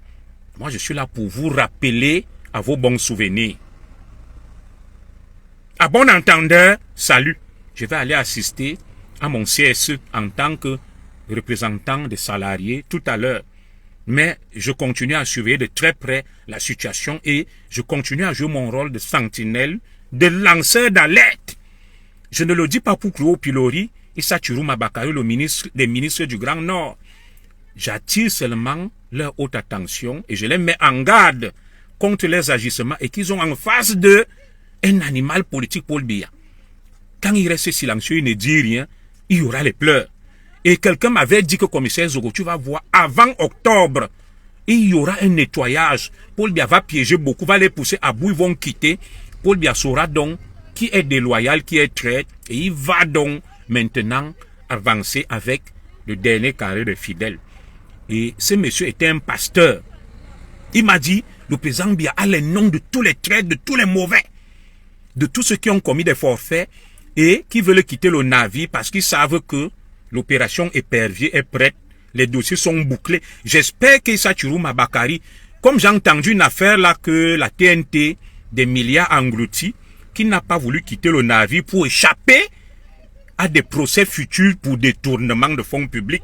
Moi, je suis là pour vous rappeler à vos bons souvenirs. À bon entendeur, salut. Je vais aller assister à mon CSE en tant que représentant des salariés tout à l'heure. Mais je continue à surveiller de très près la situation et je continue à jouer mon rôle de sentinelle, de lanceur d'alerte. Je ne le dis pas pour crier au pilori, Issa Chiruma Bakari, le ministre des ministres du Grand Nord. J'attire seulement leur haute attention et je les mets en garde contre leurs agissements et qu'ils ont en face d'eux un animal politique, Paul Biya. Quand il reste silencieux, il ne dit rien, il y aura les pleurs. Et quelqu'un m'avait dit que commissaire Zogo, tu vas voir, avant octobre, il y aura un nettoyage. Paul Biya va piéger beaucoup, va les pousser à bout, ils vont quitter. Paul Biya saura donc qui est déloyal, qui est traître, et il va donc maintenant avancer avec le dernier carré de fidèles. Et ce monsieur était un pasteur. Il m'a dit, le président Biya a les noms de tous les traîtres, de tous les mauvais, de tous ceux qui ont commis des forfaits et qui veulent quitter le navire parce qu'ils savent que l'opération épervier est prête, les dossiers sont bouclés. J'espère qu'Issa Chiruma Bakari, comme j'ai entendu une affaire là que la TNT, des milliards engloutis, qui n'a pas voulu quitter le navire pour échapper à des procès futurs pour détournement de fonds publics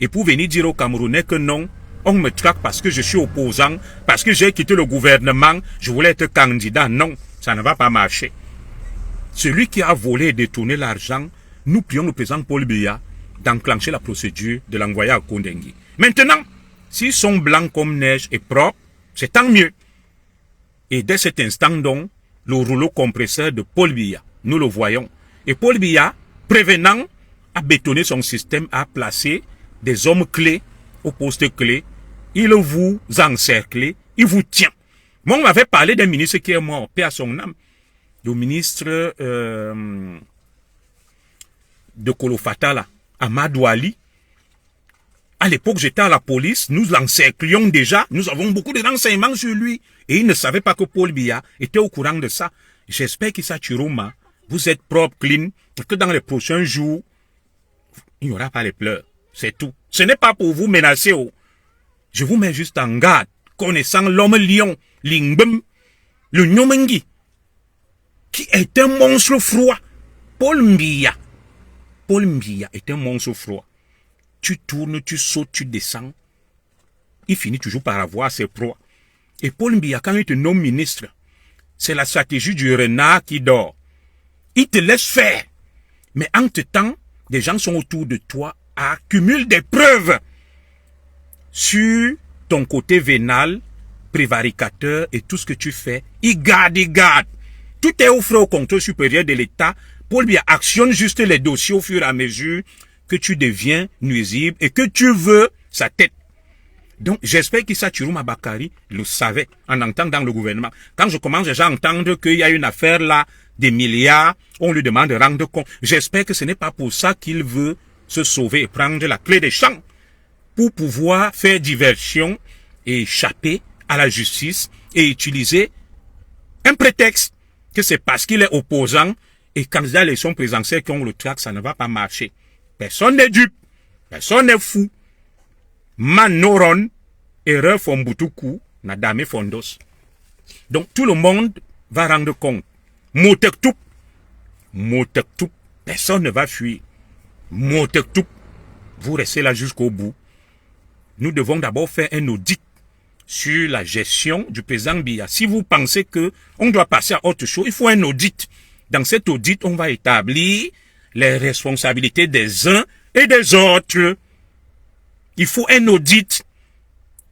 et pour venir dire aux Camerounais que non, on me traque parce que je suis opposant, parce que j'ai quitté le gouvernement, je voulais être candidat. Non, ça ne va pas marcher. Celui qui a volé et détourné l'argent, nous prions le président Paul Biya d'enclencher la procédure de l'envoyer à Kondengui. Maintenant, s'ils sont blancs comme neige et propres, c'est tant mieux. Et dès cet instant donc, le rouleau compresseur de Paul Biya, nous le voyons. Et Paul Biya, prévenant, a bétonné son système, a placé des hommes clés au poste clé. Il vous encercle, il vous tient. Moi, on m'avait parlé d'un ministre qui est mort, paix à son âme. Le ministre de Kolofata, là, Amadou Ali. À l'époque, j'étais à la police, nous l'encerclions déjà, nous avons beaucoup de renseignements sur lui. Et il ne savait pas que Paul Biya était au courant de ça. J'espère qu'Issa Chiruma, vous êtes propre, clean, et que dans les prochains jours, il n'y aura pas les pleurs. C'est tout. Ce n'est pas pour vous menacer. Oh. Je vous mets juste en garde, connaissant l'homme lion, Lingbem, le Nyomengi, qui est un monstre froid. Paul Biya. Paul Biya est un monstre froid. Tu tournes, tu sautes, tu descends. Il finit toujours par avoir ses proies. Et Paul Biya, quand il te nomme ministre, c'est la stratégie du renard qui dort. Il te laisse faire. Mais entre-temps, des gens sont autour de toi, accumulent des preuves sur ton côté vénal, prévaricateur et tout ce que tu fais. Il garde. Tout est offert au contrôle supérieur de l'État. Paul Biya actionne juste les dossiers au fur et à mesure que tu deviens nuisible et que tu veux sa tête. Donc, j'espère qu'Issa Chiruma Bakari le savait en entendant le gouvernement. Quand je commence déjà à entendre qu'il y a une affaire là, des milliards, on lui demande de rendre compte. J'espère que ce n'est pas pour ça qu'il veut se sauver et prendre la clé des champs pour pouvoir faire diversion et échapper à la justice et utiliser un prétexte que c'est parce qu'il est opposant et candidat à l'élection présidentielle qu'on le traque, ça ne va pas marcher. Personne n'est dupe, personne n'est fou. Manoron, erreur Fombutuku, Nadame Fondos. Donc tout le monde va rendre compte. Motektup, personne ne va fuir. Motektup, vous restez là jusqu'au bout. Nous devons d'abord faire un audit sur la gestion du président Biya. Si vous pensez que on doit passer à autre chose, il faut un audit. Dans cet audit, on va établir les responsabilités des uns et des autres. Il faut un audit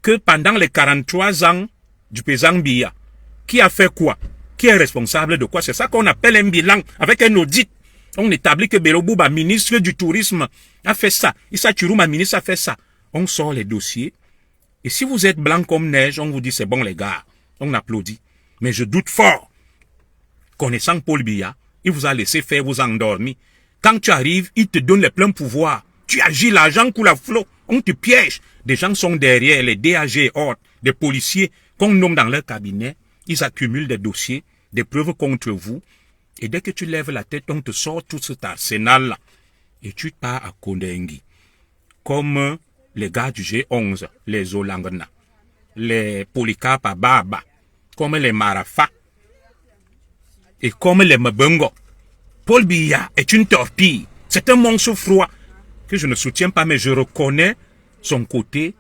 que pendant les 43 ans du président Biya, qui a fait quoi? Qui est responsable de quoi? C'est ça qu'on appelle un bilan avec un audit. On établit que Belobouba, ministre du tourisme, a fait ça. Issa Chiruma, ministre, a fait ça. On sort les dossiers. Et si vous êtes blanc comme neige, on vous dit c'est bon les gars. On applaudit. Mais je doute fort. Connaissant Paul Biya, il vous a laissé faire, vous endormir. Quand tu arrives, il te donne les pleins pouvoirs. Tu agis, l'argent coule à flot. On te piège. Des gens sont derrière, les DAG et autres, des policiers qu'on nomme dans leur cabinet. Ils accumulent des dossiers, des preuves contre vous. Et dès que tu lèves la tête, on te sort tout cet arsenal-là. Et tu pars à Kondengui. Comme les gars du G11, les Olangna, les Polycarpe à Baba, comme les Marafa, et comme les Mbongo. Paul Biya est une torpille. C'est un monstre froid que je ne soutiens pas, mais je reconnais son côté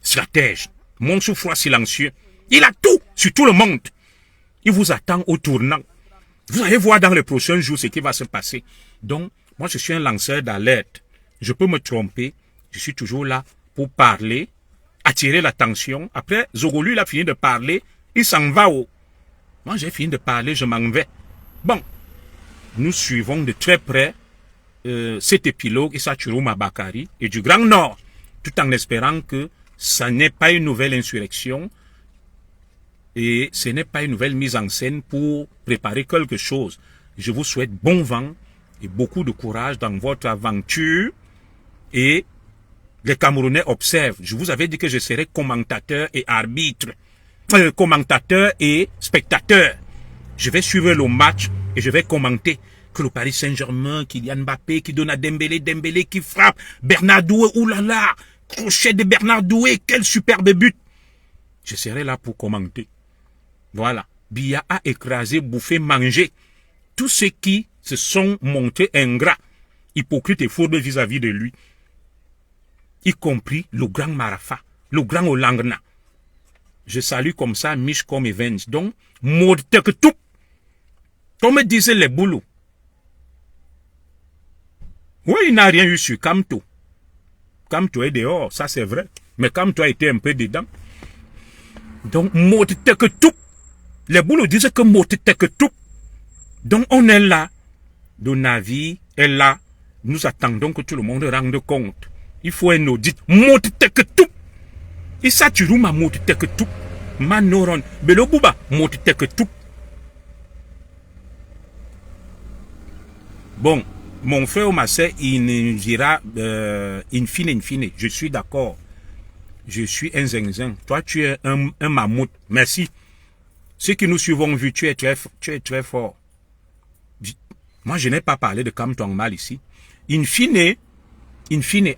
stratège. Monstre froid silencieux. Il a tout sur tout le monde. Il vous attend au tournant. Vous allez voir dans les prochains jours ce qui va se passer. Donc, Moi, je suis un lanceur d'alerte. Je peux me tromper. Je suis toujours là pour parler, attirer l'attention. Après, Zogo, lui, il a fini de parler. Il s'en va. Moi, j'ai fini de parler, je m'en vais. Bon, nous suivons de très près cet épilogue Issa Chiroma Bakari et du Grand Nord, tout en espérant que ça n'est pas une nouvelle insurrection et ce n'est pas une nouvelle mise en scène pour préparer quelque chose. Je vous souhaite bon vent et beaucoup de courage dans votre aventure et les Camerounais observent. Je vous avais dit que je serais commentateur et arbitre, commentateur et spectateur. Je vais suivre le match et je vais commenter que le Paris Saint-Germain, Kylian Mbappé qui donne à Dembélé, Dembélé qui frappe, Bernard Doué, oulala, crochet de Bernard Doué, quel superbe but. Je serai là pour commenter. Voilà. Biya a écrasé, bouffé, mangé tous ceux qui se sont montrés ingrats, hypocrites et fourbes vis-à-vis de lui, y compris le grand Marafa, le grand Olangna. Je salue comme ça Mishcom Evans. Donc, Mourteketou, comme disaient les boulots. Oui, il n'a rien eu sur Kamto. Kamto est dehors, ça c'est vrai. Mais Kamto a été un peu dedans. Donc, Mourteketou. Les boulots disent que Mourteketou. Donc, on est là. Le navire est là. Nous attendons que tout le monde rende compte. Il faut un audit. Mourteketou. Issa Chiroma Mourteketou. Manoron. Belobouba Mourteketou. Bon. Mon frère ou ma soeur, il dira in fine, je suis d'accord. Je suis un zinzin. Toi, tu es un mammouth. Merci. Ceux qui nous suivons vu, tu es très fort. Moi, je n'ai pas parlé de Kam Tongmal ici. In fine,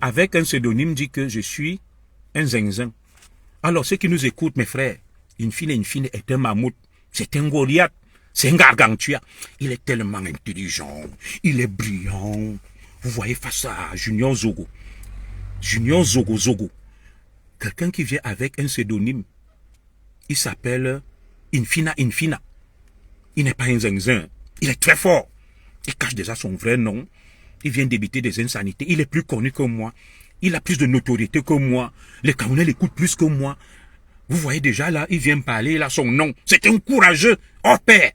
avec un pseudonyme, dit que je suis un zinzin. Alors, ceux qui nous écoutent, mes frères, in fine est un mammouth. C'est un Goliath. C'est un gargantua. Il est tellement intelligent. Il est brillant. Vous voyez face à Junior Zogo. Junior Zogo. Quelqu'un qui vient avec un pseudonyme. Il s'appelle Infina. Il n'est pas un zinzin. Il est très fort. Il cache déjà son vrai nom. Il vient d'éviter des insanités. Il est plus connu que moi. Il a plus de notoriété que moi. Les Camerounais l'écoutent plus que moi. Vous voyez déjà là, il vient parler, il a son nom. C'est un courageux hors pair.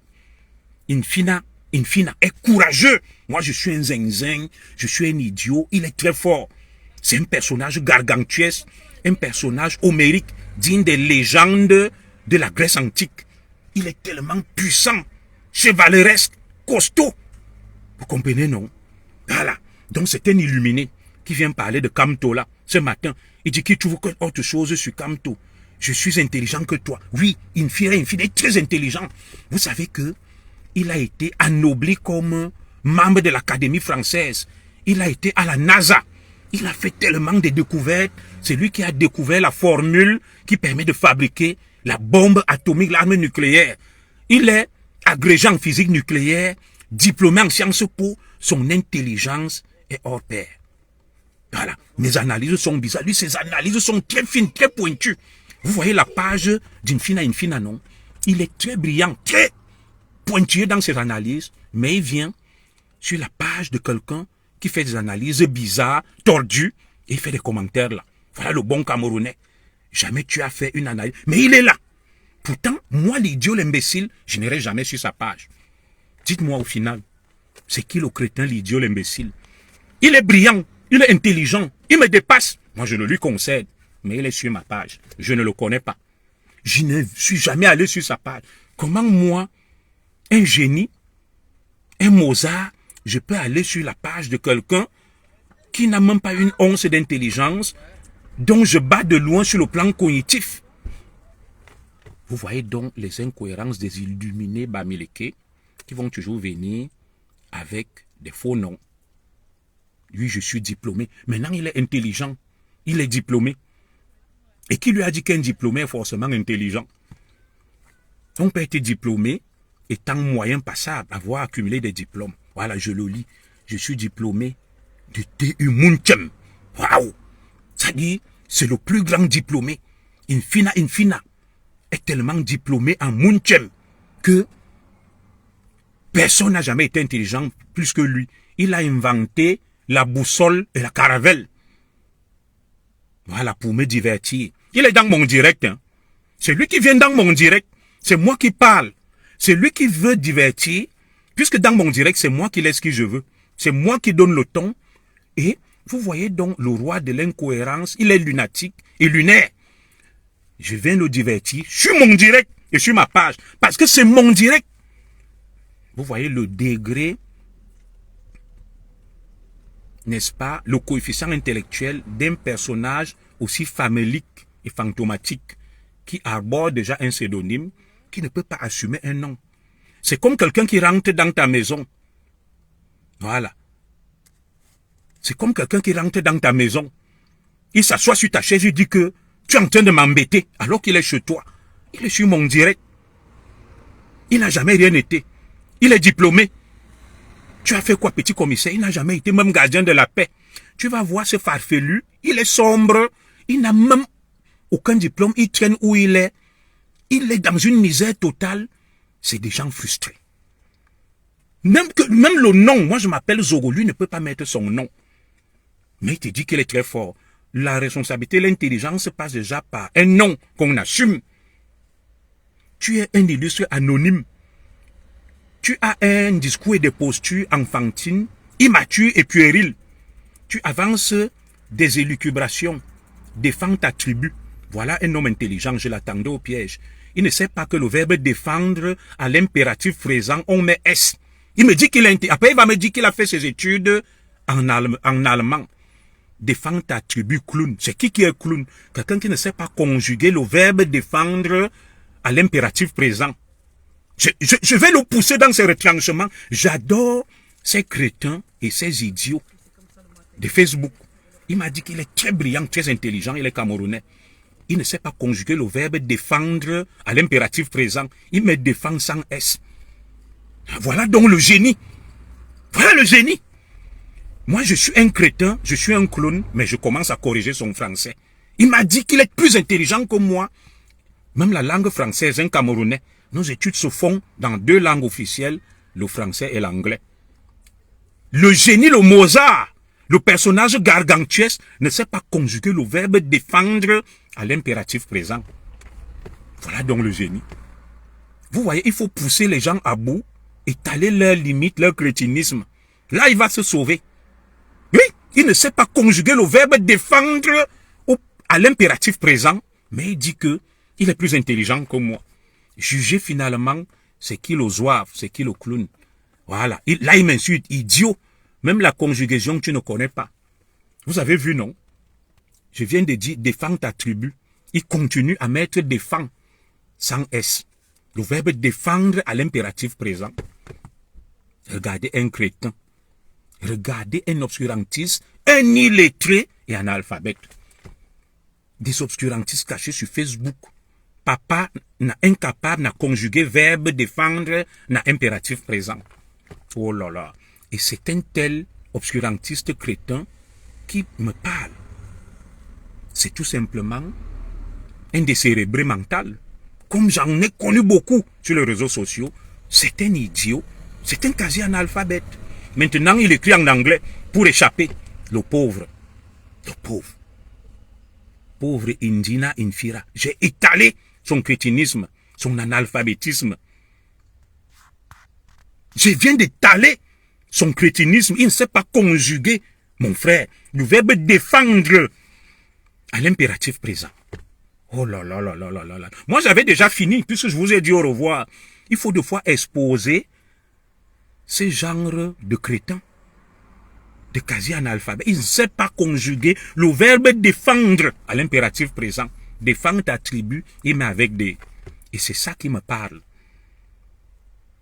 Infina est courageux. Moi, je suis un zinzin, je suis un idiot. Il est très fort. C'est un personnage gargantuesque, un personnage homérique, digne des légendes de la Grèce antique. Il est tellement puissant, chevaleresque, costaud. Vous comprenez, non? Voilà. Donc, c'est un illuminé qui vient parler de Kamto là, ce matin. Il dit qu'il trouve autre chose sur Kamto. Je suis intelligent que toi. Oui, Infina est très intelligent. Vous savez que il a été anobli comme membre de l'Académie française. Il a été à la NASA. Il a fait tellement de découvertes. C'est lui qui a découvert la formule qui permet de fabriquer la bombe atomique, l'arme nucléaire. Il est agrégé en physique nucléaire, diplômé en sciences po. Son intelligence est hors pair. Voilà. Mes analyses sont bizarres. Lui, ses analyses sont très fines, très pointues. Vous voyez la page d'Infina, non? Il est très brillant, très pointilleux dans ses analyses, mais il vient sur la page de quelqu'un qui fait des analyses bizarres, tordues, et il fait des commentaires là. Voilà le bon Camerounais. Jamais tu as fait une analyse. Mais il est là. Pourtant, moi, l'idiot, l'imbécile, je n'irai jamais sur sa page. Dites-moi au final, c'est qui le crétin, l'idiot, l'imbécile? Il est brillant, il est intelligent, il me dépasse. Moi, je le lui concède, mais il est sur ma page. Je ne le connais pas. Je ne suis jamais allé sur sa page. Comment moi, un génie, un Mozart, je peux aller sur la page de quelqu'un qui n'a même pas une once d'intelligence, dont je bats de loin sur le plan cognitif. Vous voyez donc les incohérences des illuminés Bamileke qui vont toujours venir avec des faux noms. Lui, je suis diplômé. Maintenant, il est intelligent. Il est diplômé. Et qui lui a dit qu'un diplômé est forcément intelligent? On peut être diplômé étant moyen passable, avoir accumulé des diplômes. Voilà, je le lis. Je suis diplômé de TU Munchem. Waouh! Ça dit, c'est le plus grand diplômé. Infina est tellement diplômé en Munchem que personne n'a jamais été intelligent plus que lui. il a inventé la boussole et la caravelle. Voilà, pour me divertir. Il est dans mon direct. Hein. C'est lui qui vient dans mon direct. C'est moi qui parle. C'est lui qui veut divertir. Puisque dans mon direct, c'est moi qui laisse qui je veux. C'est moi qui donne le ton. Et vous voyez donc le roi de l'incohérence, il est lunatique et lunaire. Je viens le divertir sur mon direct et sur ma page. Parce que c'est mon direct. Vous voyez le degré, n'est-ce pas, le coefficient intellectuel d'un personnage aussi famélique et fantomatique qui arbore déjà un pseudonyme, qui ne peut pas assumer un nom. C'est comme quelqu'un qui rentre dans ta maison. Voilà. C'est comme quelqu'un qui rentre dans ta maison. Il s'assoit sur ta chaise, il dit que tu es en train de m'embêter alors qu'il est chez toi. Il est sur mon direct. Il n'a jamais rien été. Il est diplômé. Tu as fait quoi, petit commissaire? Il n'a jamais été même gardien de la paix. Tu vas voir ce farfelu. Il est sombre. Il n'a même aucun diplôme. Il traîne où il est. Il est dans une misère totale. C'est des gens frustrés. Même le nom, moi je m'appelle Zogo, lui ne peut pas mettre son nom. Mais il te dit qu'il est très fort. La responsabilité, l'intelligence passe déjà par un nom qu'on assume. Tu es un illustre anonyme. Tu as un discours et des postures enfantines, immatures et puériles. Tu avances des élucubrations, défends ta tribu. Voilà un homme intelligent, je l'attendais au piège. Il ne sait pas que le verbe défendre à l'impératif présent, on met S. Il me dit qu'il est après il va me dire qu'il a fait ses études en allemand. Défends ta tribu clown. C'est qui est clown? Quelqu'un qui ne sait pas conjuguer le verbe défendre à l'impératif présent. Je vais le pousser dans ses retranchements. J'adore ces crétins et ces idiots de Facebook. Il m'a dit qu'il est très brillant, très intelligent, il est camerounais. Il ne sait pas conjuguer le verbe défendre à l'impératif présent. Il me défend sans S. Voilà donc le génie. Voilà le génie. Moi, je suis un crétin, je suis un clown, mais je commence à corriger son français. Il m'a dit qu'il est plus intelligent que moi. Même la langue française, un Camerounais. Nos études se font dans 2 langues officielles, le français et l'anglais. Le génie, le Mozart, le personnage gargantuesque, ne sait pas conjuguer le verbe défendre à l'impératif présent. Voilà donc le génie. Vous voyez, il faut pousser les gens à bout, étaler leurs limites, leur crétinisme. Là, il va se sauver. Oui, il ne sait pas conjuguer le verbe défendre à l'impératif présent, mais il dit que il est plus intelligent que moi. Juger finalement, c'est qui le zouave, c'est qui le clown. Voilà. Là, il m'insulte, idiot. Même la conjugaison, tu ne connais pas. Vous avez vu, non? Je viens de dire, défends ta tribu. Il continue à mettre défend, sans S. Le verbe défendre à l'impératif présent. Regardez un crétin. Regardez un obscurantiste, un illettré et un analphabète. Des obscurantistes cachés sur Facebook. Papa incapable n'a conjugué verbe défendre, n'a impératif présent. Oh là là. Et c'est un tel obscurantiste crétin qui me parle. C'est tout simplement un décérébré mental. Comme j'en ai connu beaucoup sur les réseaux sociaux, c'est un idiot, c'est un quasi-analphabète. Maintenant, il écrit en anglais pour échapper. Le pauvre. Le pauvre. Pauvre Indina Infira. J'ai étalé son crétinisme, son analphabétisme. Je viens d'étaler son crétinisme. Il ne sait pas conjuguer, mon frère, le verbe défendre à l'impératif présent. Oh là là là là là là là. Moi, j'avais déjà fini, puisque je vous ai dit au revoir. Il faut des fois exposer ce genre de crétins, de quasi-analphabètes. Il ne sait pas conjuguer le verbe défendre à l'impératif présent. Défendre ta tribu, il met avec des... Et c'est ça qui me parle.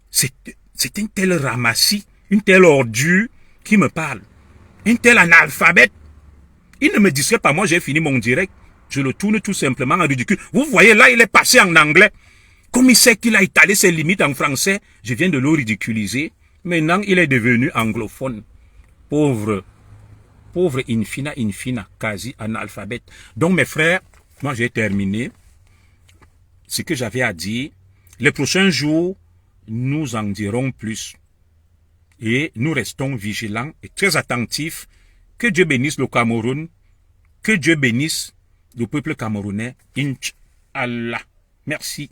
C'est un tel ramassis, une telle ordure qui me parle. Un tel analphabète. Il ne me distrait pas, moi j'ai fini mon direct. Je le tourne tout simplement en ridicule. Vous voyez, là, il est passé en anglais. Comme il sait qu'il a étalé ses limites en français, je viens de le ridiculiser. Maintenant, il est devenu anglophone. Pauvre infina, quasi analphabète. Donc, mes frères, moi j'ai terminé ce que j'avais à dire. Les prochains jours, nous en dirons plus. et nous restons vigilants et très attentifs. Que Dieu bénisse le Cameroun, que Dieu bénisse le peuple camerounais. Inch'Allah. Merci.